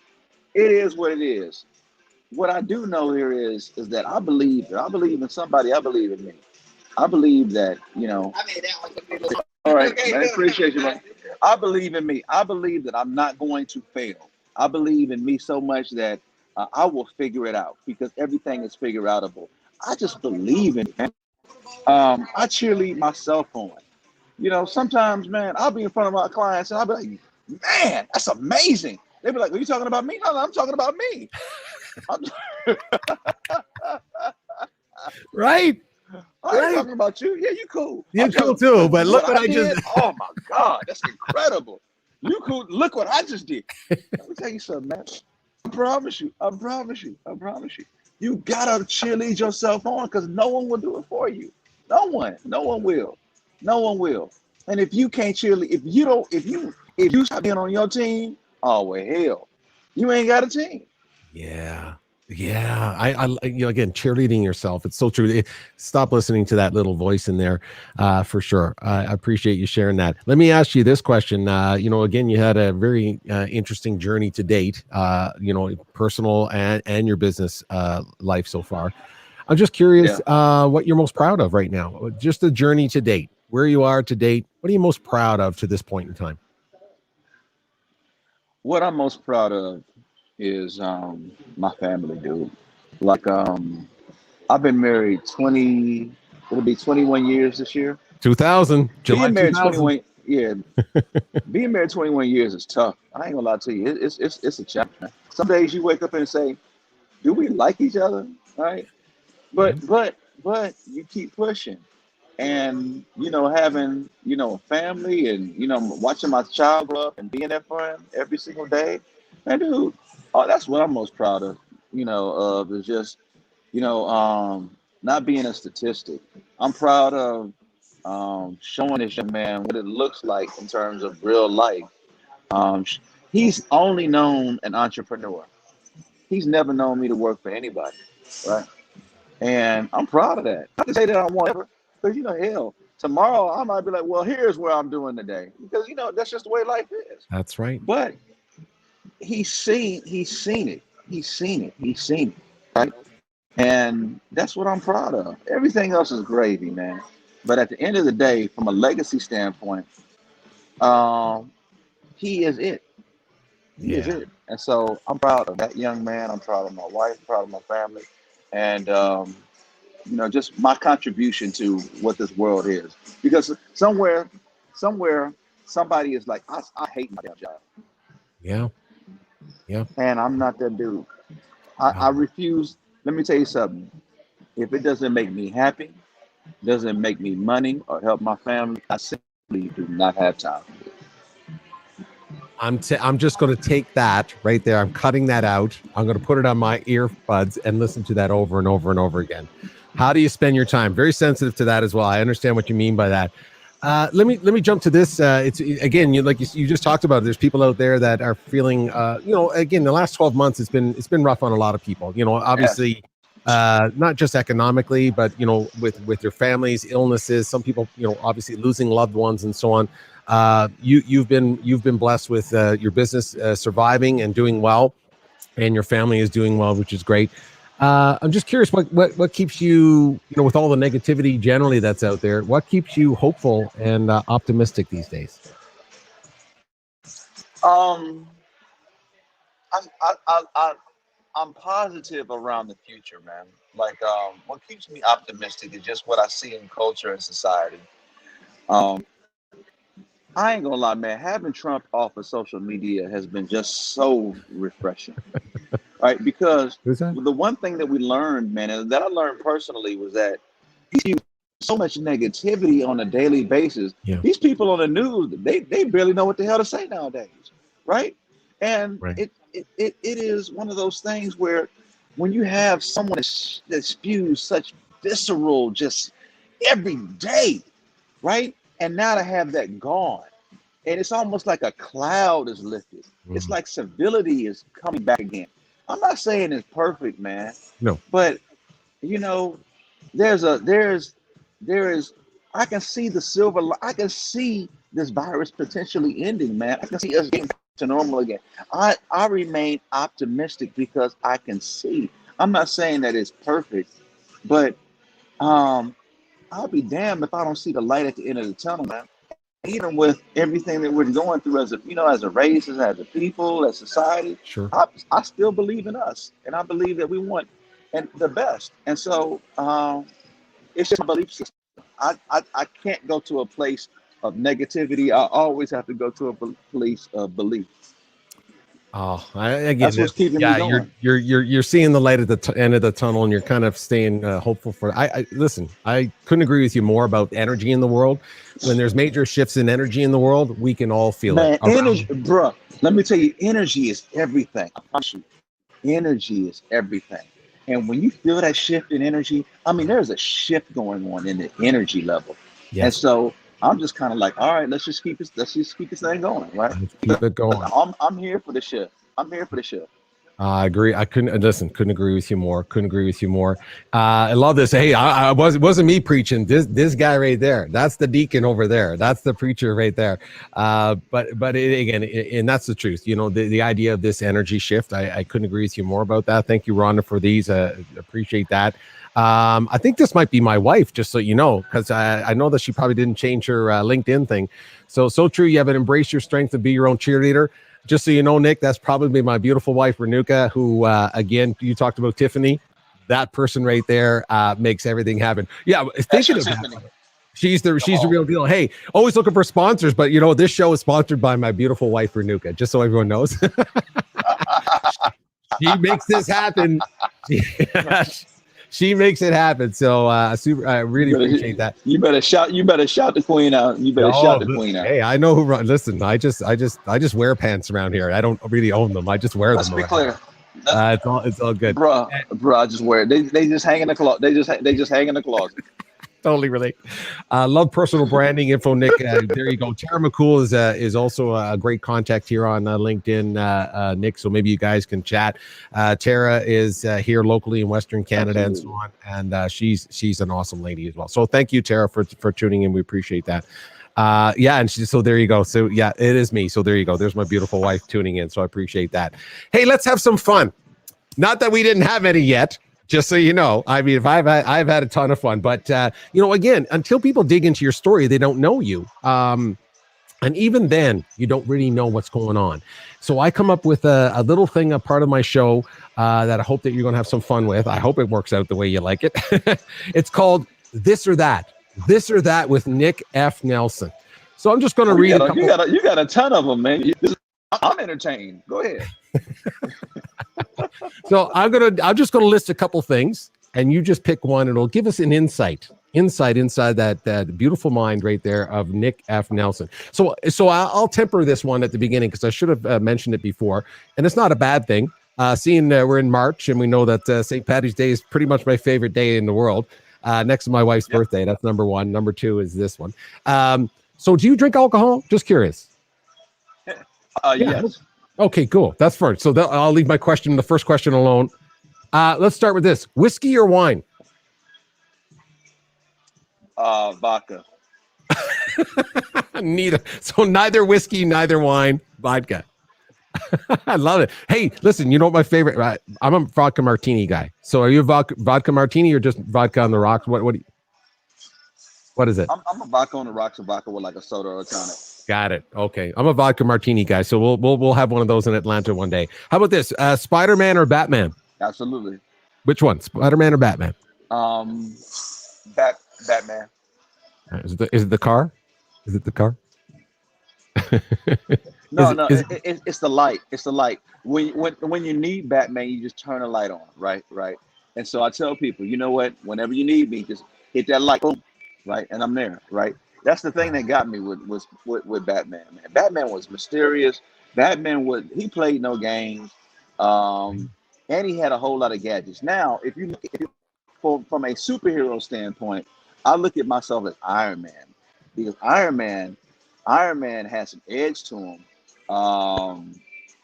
[SPEAKER 2] it is what it is. What I do know here is that I believe in somebody. I believe in me. I believe that, all right, man, I appreciate you, man. I believe in me. I believe that I'm not going to fail. I believe in me so much that I will figure it out because everything is figure outable. I just believe in it, man. I cheerlead myself on. Sometimes, man, I'll be in front of my clients and I'll be like, man, that's amazing. They'll be like, are you talking about me? No, I'm talking about me.
[SPEAKER 1] Right.
[SPEAKER 2] I'm talking about you. Yeah, you cool.
[SPEAKER 1] You're cool too, but look what I just did.
[SPEAKER 2] Oh my God, that's incredible. You cool. Look what I just did. Let me tell you something, man. I promise you. You gotta cheerlead yourself on because no one will do it for you. No one will. And if you can't cheerlead, if you stop being on your team, oh well, hell, you ain't got a team.
[SPEAKER 1] Yeah. I again, cheerleading yourself. It's so true. Stop listening to that little voice in there, for sure. I appreciate you sharing that. Let me ask you this question. Again, you had a very interesting journey to date, personal and your business life so far. I'm just curious, what you're most proud of right now. Just the journey to date. where you are to date. What are you most proud of to this point in time?
[SPEAKER 2] What I'm most proud of is my family, dude. Like I've been married 20, it'll be 21 years this year.
[SPEAKER 1] 2000, July
[SPEAKER 2] Being married
[SPEAKER 1] 2000.
[SPEAKER 2] 21, yeah, being married 21 years is tough. I ain't gonna lie to you. It's a challenge, man. Some days you wake up and say, do we like each other? Right?
[SPEAKER 1] Yeah.
[SPEAKER 2] But you keep pushing. And having a family, and watching my child grow up and being there for him every single day, man, dude, oh, that's what I'm most proud of. Of is just not being a statistic. I'm proud of showing this young man what it looks like in terms of real life. He's only known an entrepreneur. He's never known me to work for anybody, right? And I'm proud of that. Not to say that I won't ever, because hell, tomorrow I might be like, well, here's where I'm doing today, because that's just the way life is.
[SPEAKER 1] That's right.
[SPEAKER 2] But he's seen it, right? And that's what I'm proud of. Everything else is gravy, man. But at the end of the day, from a legacy standpoint, he is it. He is it. And so I'm proud of that young man. I'm proud of my wife, proud of my family, and just my contribution to what this world is. Because somewhere, somebody is like, I hate my damn job.
[SPEAKER 1] Yeah. Yeah.
[SPEAKER 2] And I'm not that dude. I refuse. Let me tell you something. If it doesn't make me happy, doesn't make me money or help my family, I simply do not have time for it.
[SPEAKER 1] I'm just going to take that right there. I'm cutting that out. I'm going to put it on my earbuds and listen to that over and over and over again. How do you spend your time? Very sensitive to that as well. I understand what you mean by that. Let me jump to this. It's again, you just talked about. There's people out there that are feeling, again, the last 12 months it's been rough on a lot of people. Obviously, not just economically, but with their families, illnesses. Some people, obviously losing loved ones and so on. You've been blessed with your business surviving and doing well, and your family is doing well, which is great. I'm just curious, what keeps you, with all the negativity generally that's out there, what keeps you hopeful and optimistic these days?
[SPEAKER 2] I'm positive around the future, man. Like, what keeps me optimistic is just what I see in culture and society. I ain't gonna lie, man. Having Trump off of social media has been just so refreshing, right? Because the one thing that we learned, man, and that I learned personally, was that so much negativity on a daily basis.
[SPEAKER 1] Yeah.
[SPEAKER 2] These people on the news, they barely know what the hell to say nowadays, right? And
[SPEAKER 1] Right.
[SPEAKER 2] It is one of those things where when you have someone that spews such visceral just every day, right? And now to have that gone, and it's almost like a cloud is lifted. It's like civility is coming back again. I'm not saying it's perfect, man.
[SPEAKER 1] No.
[SPEAKER 2] But there is I can see the silver. I can see this virus potentially ending, man. I can see us getting to normal again. I remain optimistic because I can see. I'm not saying that it's perfect, but I'll be damned if I don't see the light at the end of the tunnel, man. Even with everything that we're going through as a race, as a people, as society,
[SPEAKER 1] Sure.
[SPEAKER 2] I still believe in us, and I believe that we want the best. And so it's just my belief system. I can't go to a place of negativity. I always have to go to a place of belief.
[SPEAKER 1] Oh, again,
[SPEAKER 2] that's what's keeping me going.
[SPEAKER 1] You're seeing the light at the end of the tunnel, and you're kind of staying hopeful for. Listen. I couldn't agree with you more about energy in the world. When there's major shifts in energy in the world, we can all feel it.
[SPEAKER 2] Energy, bro. Let me tell you, energy is everything. Energy is everything. And when you feel that shift in energy, I mean, there's a shift going on in the energy level. Yes. And so I'm just kind of like, all right, let's just keep this thing going, right?
[SPEAKER 1] Let's keep it going.
[SPEAKER 2] I'm here for the shift. I'm here for the shift.
[SPEAKER 1] I agree. I couldn't agree with you more. Couldn't agree with you more. I love this. Hey, it wasn't me preaching. This guy right there. That's the deacon over there. That's the preacher right there. And that's the truth. You know, the idea of this energy shift. I couldn't agree with you more about that. Thank you, Rhonda, for these. Appreciate that. I think this might be my wife, just so you know, because I know that she probably didn't change her LinkedIn thing. So true. You have an embrace your strength and be your own cheerleader. Just so you know, Nick, that's probably my beautiful wife, Renuka, who, again, you talked about Tiffany. That person right there makes everything happen. Yeah, thinking of that. She's the real deal. Hey, always looking for sponsors, but, you know, this show is sponsored by my beautiful wife, Renuka, just so everyone knows. She makes this happen. She makes it happen. So I really appreciate that.
[SPEAKER 2] You better shout the queen out. You better shout the queen out.
[SPEAKER 1] Hey, I know who run. Listen, I just wear pants around here. I don't really own them. I just wear them.
[SPEAKER 2] Let's be clear.
[SPEAKER 1] It's all good.
[SPEAKER 2] Bro, I just wear it. They just hang in the closet. They just hang in the closet.
[SPEAKER 1] Totally relate. Love personal branding info, Nick. There you go. 𝗏𝗏𝗄 is also a great contact here on LinkedIn, Nick. So maybe you guys can chat. Tara is here locally in Western Canada. Absolutely. And so on. And she's an awesome lady as well. So thank you, Tara, for tuning in. We appreciate that. And so there you go. So yeah, it is me. So there you go. There's my beautiful wife tuning in. So I appreciate that. Hey, let's have some fun. Not that we didn't have any yet. Just so you know, I mean, I've had a ton of fun, but you know, again, until people dig into your story, they don't know you, and even then, you don't really know what's going on. So I come up with a little thing, a part of my show that I hope that you're going to have some fun with. I hope it works out the way you like it. It's called This or That with Nick F. Nelson. So I'm just going to read.
[SPEAKER 2] You got a ton of them, man. I'm entertained. Go ahead.
[SPEAKER 1] So I'm just gonna list a couple things, and you just pick one, and it'll give us an insight inside that beautiful mind right there of Nick F. Nelson. So I'll temper this one at the beginning because I should have mentioned it before, and it's not a bad thing. Seeing we're in March, and we know that St. Paddy's Day is pretty much my favorite day in the world, next to my wife's birthday. That's number one. Number two is this one. So do you drink alcohol? Just curious.
[SPEAKER 2] Yes.
[SPEAKER 1] Okay, cool. That's first. So I'll leave the first question alone. Let's start with this. Whiskey or wine?
[SPEAKER 2] Vodka.
[SPEAKER 1] Neither. So neither whiskey, neither wine, vodka. I love it. Hey, listen, you know what my favorite, I'm a vodka martini guy. So are you a vodka martini or just vodka on the rocks? What is it?
[SPEAKER 2] I'm a vodka on the rocks, or vodka with like a soda or a tonic.
[SPEAKER 1] Got it. Okay. I'm a vodka martini guy. So we'll have one of those in Atlanta one day. How about this? Spider-Man or Batman?
[SPEAKER 2] Absolutely.
[SPEAKER 1] Which one? Spider-Man or Batman?
[SPEAKER 2] Batman.
[SPEAKER 1] Is it the car? Is it the car?
[SPEAKER 2] No, it's the light. It's the light. When you need Batman, you just turn the light on, right? And so I tell people, you know what? Whenever you need me, just hit that light, boom, right? And I'm there, right? That's the thing that got me with Batman, man. Batman was mysterious. He played no games, and he had a whole lot of gadgets. Now, if you from a superhero standpoint, I look at myself as Iron Man, because Iron Man has some edge to him.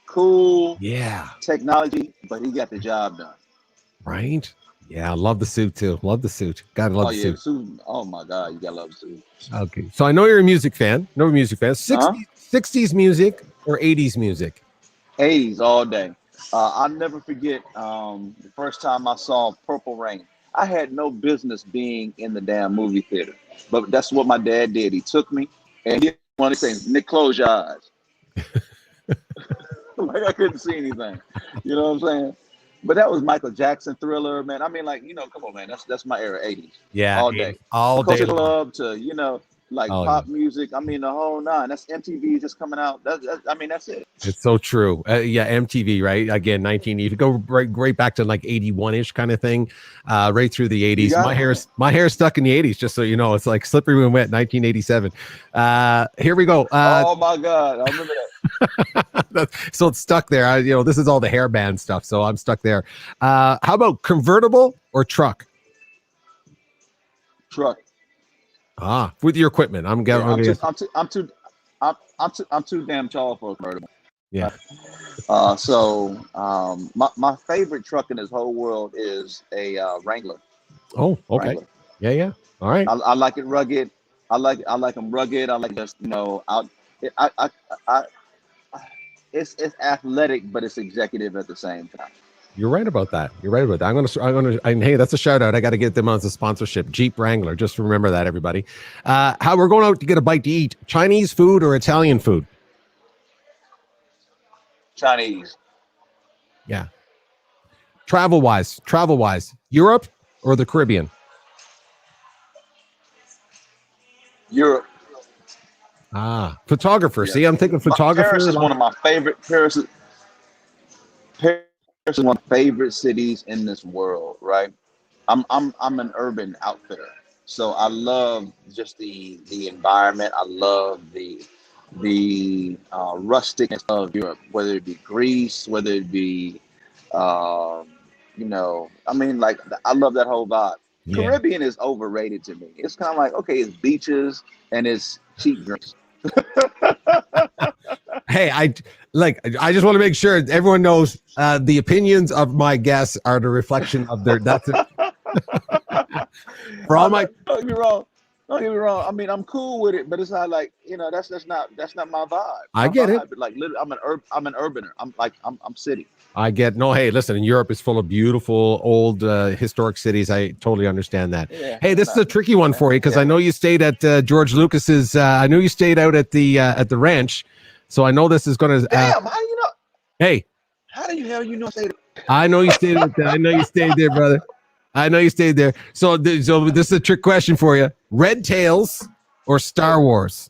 [SPEAKER 2] Cool, technology, but he got the job done.
[SPEAKER 1] Right. Yeah, I love the suit too. Love the suit. Gotta love the suit.
[SPEAKER 2] Oh my God, you gotta love the suit.
[SPEAKER 1] Okay, so I know you're a music fan. 60s music or 80s music?
[SPEAKER 2] 80s all day. I'll never forget the first time I saw Purple Rain. I had no business being in the damn movie theater, but that's what my dad did. He took me, and he wanted to say, "Nick, close your eyes." Like I couldn't see anything. You know what I'm saying? But that was Michael Jackson, Thriller, man. I mean, like, come on, man. That's my era, 80s.
[SPEAKER 1] Yeah,
[SPEAKER 2] all day.
[SPEAKER 1] All day.
[SPEAKER 2] Club to, pop music. I mean, the whole nine. That's MTV just coming out. That's it.
[SPEAKER 1] It's so true. MTV, right? Again, 1980. If you go right back to like 81-ish kind of thing, right through the 80s. My hair's stuck in the 80s, just so you know. It's like slippery when wet, 1987. Here we go.
[SPEAKER 2] Oh my God, I remember that.
[SPEAKER 1] So it's stuck there. This is all the hairband stuff, so I'm stuck there. How about convertible or truck?
[SPEAKER 2] Truck.
[SPEAKER 1] With your equipment. I'm too damn
[SPEAKER 2] tall for a convertible.
[SPEAKER 1] Yeah.
[SPEAKER 2] My favorite truck in this whole world is a Wrangler.
[SPEAKER 1] Oh, okay.
[SPEAKER 2] Wrangler.
[SPEAKER 1] Yeah, yeah. All right.
[SPEAKER 2] I like it rugged. I like them rugged. I like just out. It, I it's athletic, but it's executive at the same time.
[SPEAKER 1] You're right about that. You're right about that. And hey, that's a shout out. I got to get them as a sponsorship. Jeep Wrangler. Just remember that, everybody. How we're going out to get a bite to eat. Chinese food or Italian food?
[SPEAKER 2] Chinese.
[SPEAKER 1] Yeah. Travel wise. Europe or the Caribbean?
[SPEAKER 2] Europe.
[SPEAKER 1] Photographer. Yeah. See, I'm thinking photographer.
[SPEAKER 2] Paris is one of my favorite. Paris is one of my favorite cities in this world, right? I'm an urban outfitter, so I love just the environment. I love the rusticness of Europe, whether it be Greece, whether it be I love that whole vibe. Yeah. Caribbean is overrated to me. It's kind of like, okay, it's beaches and it's cheap drinks.
[SPEAKER 1] Hey, I just want to make sure everyone knows the opinions of my guests are the reflection of their. That's it. For all my.
[SPEAKER 2] Don't get me wrong. Don't get me wrong. I mean, I'm cool with it, but it's not like that's not my vibe.
[SPEAKER 1] I get it.
[SPEAKER 2] Like, literally, I'm an urbaner. I'm city.
[SPEAKER 1] I get no. Hey, listen. And Europe is full of beautiful old historic cities. I totally understand that. Yeah, hey, this is a tricky one for you because I know you stayed at George Lucas's. I know you stayed out at the ranch, so I know this is going to.
[SPEAKER 2] Damn, how do you know?
[SPEAKER 1] Hey,
[SPEAKER 2] how the hell you know?
[SPEAKER 1] I know you stayed. I know you stayed there, brother. I know you stayed there. So this is a trick question for you: Red Tails or Star Wars?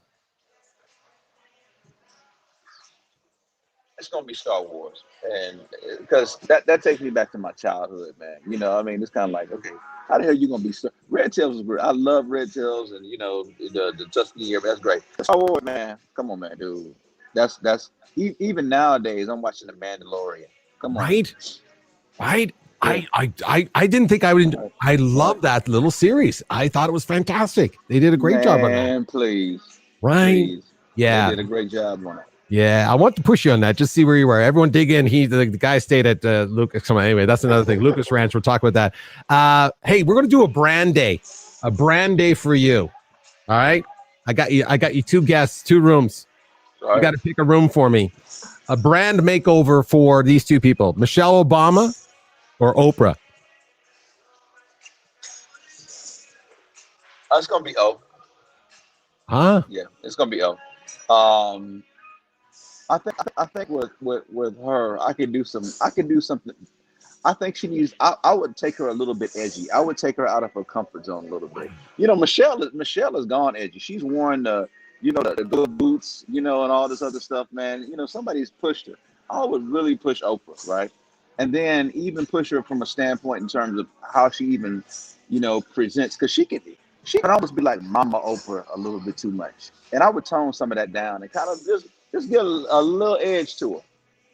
[SPEAKER 2] It's gonna be Star Wars, and because that takes me back to my childhood, man. I mean, it's kind of like, okay, how the hell you gonna be Red Tails is great. I love Red Tails, and the Tusky that's great. Star Wars, man, come on, man, dude. That's even nowadays. I'm watching The Mandalorian. Come on,
[SPEAKER 1] right. I didn't think I would. I love that little series. I thought it was fantastic. They did a great job on that.
[SPEAKER 2] Man, please.
[SPEAKER 1] Right.
[SPEAKER 2] Please.
[SPEAKER 1] Yeah.
[SPEAKER 2] They did a great job on it.
[SPEAKER 1] Yeah, I want to push you on that. Just see where you were. Everyone dig in. The guy stayed at Lucas. Anyway, that's another thing. Lucas Ranch. We'll talk about that. Hey, we're going to do a brand day for you. All right. I got you 2 guests, 2 rooms. Right. You got to pick a room for me. A brand makeover for these 2 people: Michelle Obama or Oprah.
[SPEAKER 2] It's gonna be O.
[SPEAKER 1] Huh?
[SPEAKER 2] Yeah, it's gonna be O. I think with her, I could do something. I think she needs. I would take her a little bit edgy. I would take her out of her comfort zone a little bit. Michelle has gone edgy. She's worn the good boots, and all this other stuff, man. Somebody's pushed her. I would really push Oprah, right? And then even push her from a standpoint in terms of how she even, presents, because she can almost be like Mama Oprah a little bit too much. And I would tone some of that down and kind of just get a little edge to her.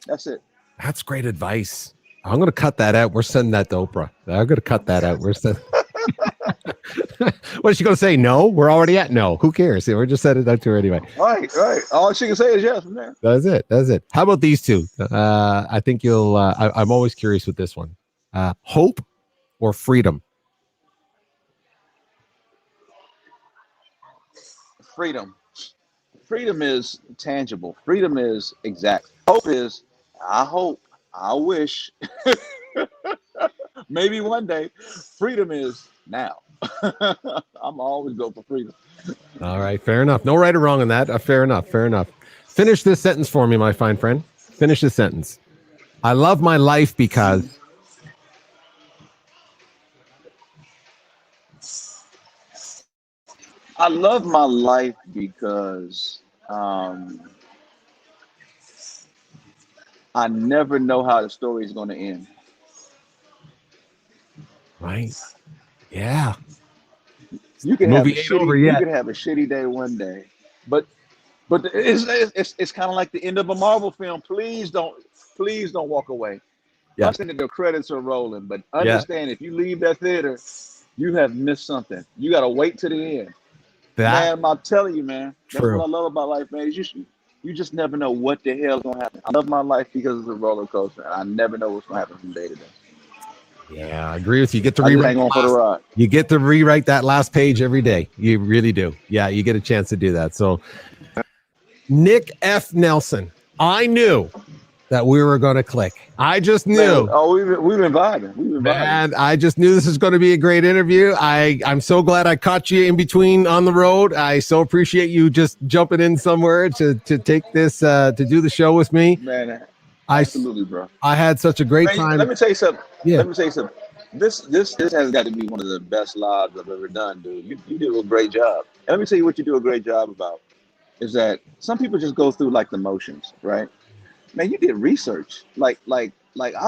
[SPEAKER 2] That's it.
[SPEAKER 1] That's great advice. I'm going to cut that out. We're sending that to Oprah. I'm going to cut that out. We're sending. What is she going to say? No? We're already at no. Who cares? We're just sending that to her anyway.
[SPEAKER 2] Right. All she can say is yes from there.
[SPEAKER 1] That's it. How about these 2? I think you'll. I'm always curious with this one. Hope or freedom?
[SPEAKER 2] Freedom. Freedom is tangible. Freedom is exact. Hope is, I hope, I wish, maybe one day. Freedom is now. I'm always go for freedom.
[SPEAKER 1] All right, fair enough. No right or wrong on that. Fair enough. Finish this sentence for me, my fine friend. Finish this sentence. I love my life because.
[SPEAKER 2] I love my life because I never know how the story is going to end.
[SPEAKER 1] Right. Yeah.
[SPEAKER 2] You can have a shitty day one day, but it's kind of like the end of a Marvel film. Please don't walk away. Yeah. I understand that the credits are rolling, but understand if you leave that theater, you have missed something. You got to wait to the end. Man, I'm telling you, man. That's what I love about life, man. You just never know what the hell is gonna happen. I love my life because it's a roller coaster, and I never know what's gonna happen from day to day.
[SPEAKER 1] Yeah, I agree with you. You get to
[SPEAKER 2] I just
[SPEAKER 1] rewrite
[SPEAKER 2] hang on for the ride.
[SPEAKER 1] You get to rewrite that last page every day. You really do. Yeah, you get a chance to do that. So, Nick F. Nelson, I knew that we were going to click. I just knew.
[SPEAKER 2] Man, oh, we've been vibing.
[SPEAKER 1] Man, I just knew this was going to be a great interview. I'm so glad I caught you in between on the road. I so appreciate you just jumping in somewhere to take this to do the show with me.
[SPEAKER 2] Man, absolutely, bro.
[SPEAKER 1] I had such a great time.
[SPEAKER 2] Let me tell you something.
[SPEAKER 1] Yeah.
[SPEAKER 2] Let me tell you something. This has got to be one of the best lives I've ever done, dude. You do a great job. And let me tell you what you do a great job about is that some people just go through like the motions, right? Man, you did research. Like I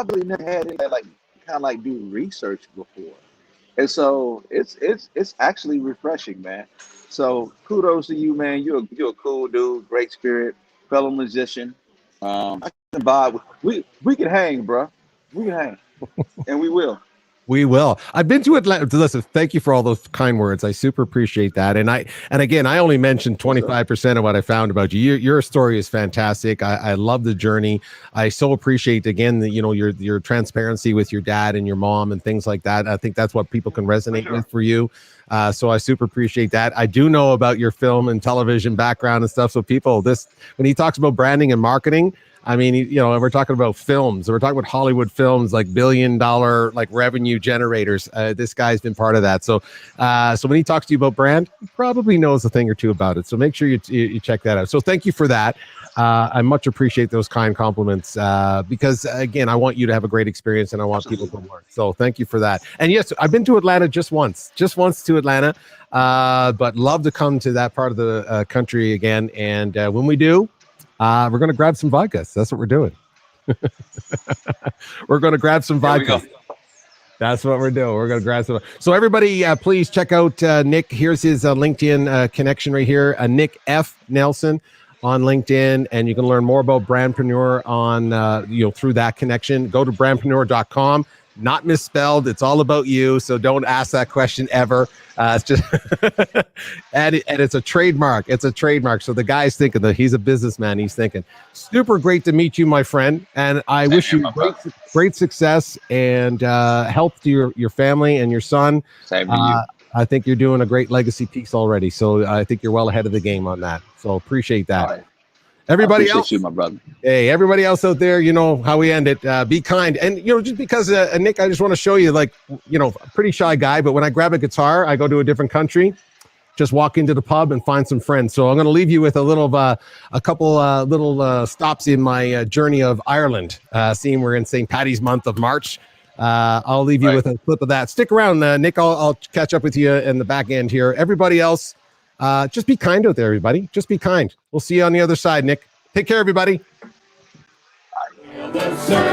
[SPEAKER 2] really never had anybody like kind of like do research before. And so it's actually refreshing, man. So kudos to you, man. You're a cool dude, great spirit, fellow musician. I can vibe. We can hang, bro. We can hang. And we will.
[SPEAKER 1] We will. I've been to Atlanta. Listen, thank you for all those kind words. I super appreciate that. And again, I only mentioned 25% of what I found about you. Your story is fantastic. I love the journey. I so appreciate again your transparency with your dad and your mom and things like that. I think that's what people can resonate with for you. So I super appreciate that. I do know about your film and television background and stuff. So people, when he talks about branding and marketing, I mean, we're talking about films. We're talking about Hollywood films, like $1 billion like revenue generators. This guy's been part of that. So, when he talks to you about brand, he probably knows a thing or two about it. So make sure you check that out. So thank you for that. I much appreciate those kind compliments because again, I want you to have a great experience and I want people to learn. So thank you for that. And yes, I've been to Atlanta just once to Atlanta, but love to come to that part of the country again. And when we do, we're going to grab some vodka. That's what we're doing. We're going to grab some vodka. That's what we're doing. We're going to grab some. So everybody, please check out Nick. Here's his LinkedIn connection right here. Nick F. Nelson on LinkedIn. And you can learn more about Brandpreneur on, through that connection. Go to brandpreneur.com. Not misspelled. It's all about you. So don't ask that question ever. It's just, and it's a trademark. It's a trademark. So the guy's thinking that he's a businessman. He's thinking, super great to meet you, my friend. And I wish you great success and health to your family and your son.
[SPEAKER 2] Same to you.
[SPEAKER 1] I think you're doing a great legacy piece already. So I think you're well ahead of the game on that. So appreciate that. Right. Everybody else,
[SPEAKER 2] you, my brother.
[SPEAKER 1] Hey, everybody else out there, you know how we end it. Be kind. And, just because, Nick, I just want to show you, like, a pretty shy guy, but when I grab a guitar, I go to a different country, just walk into the pub and find some friends. So I'm going to leave you with a couple little stops in my journey of Ireland, seeing we're in St. Paddy's month of March. I'll leave you with a clip of that. Stick around, Nick. I'll catch up with you in the back end here. Everybody else, just be kind out there, everybody. Just be kind. We'll see you on the other side, Nick. Take care, everybody.
[SPEAKER 3] 𝘆𝑆𝑆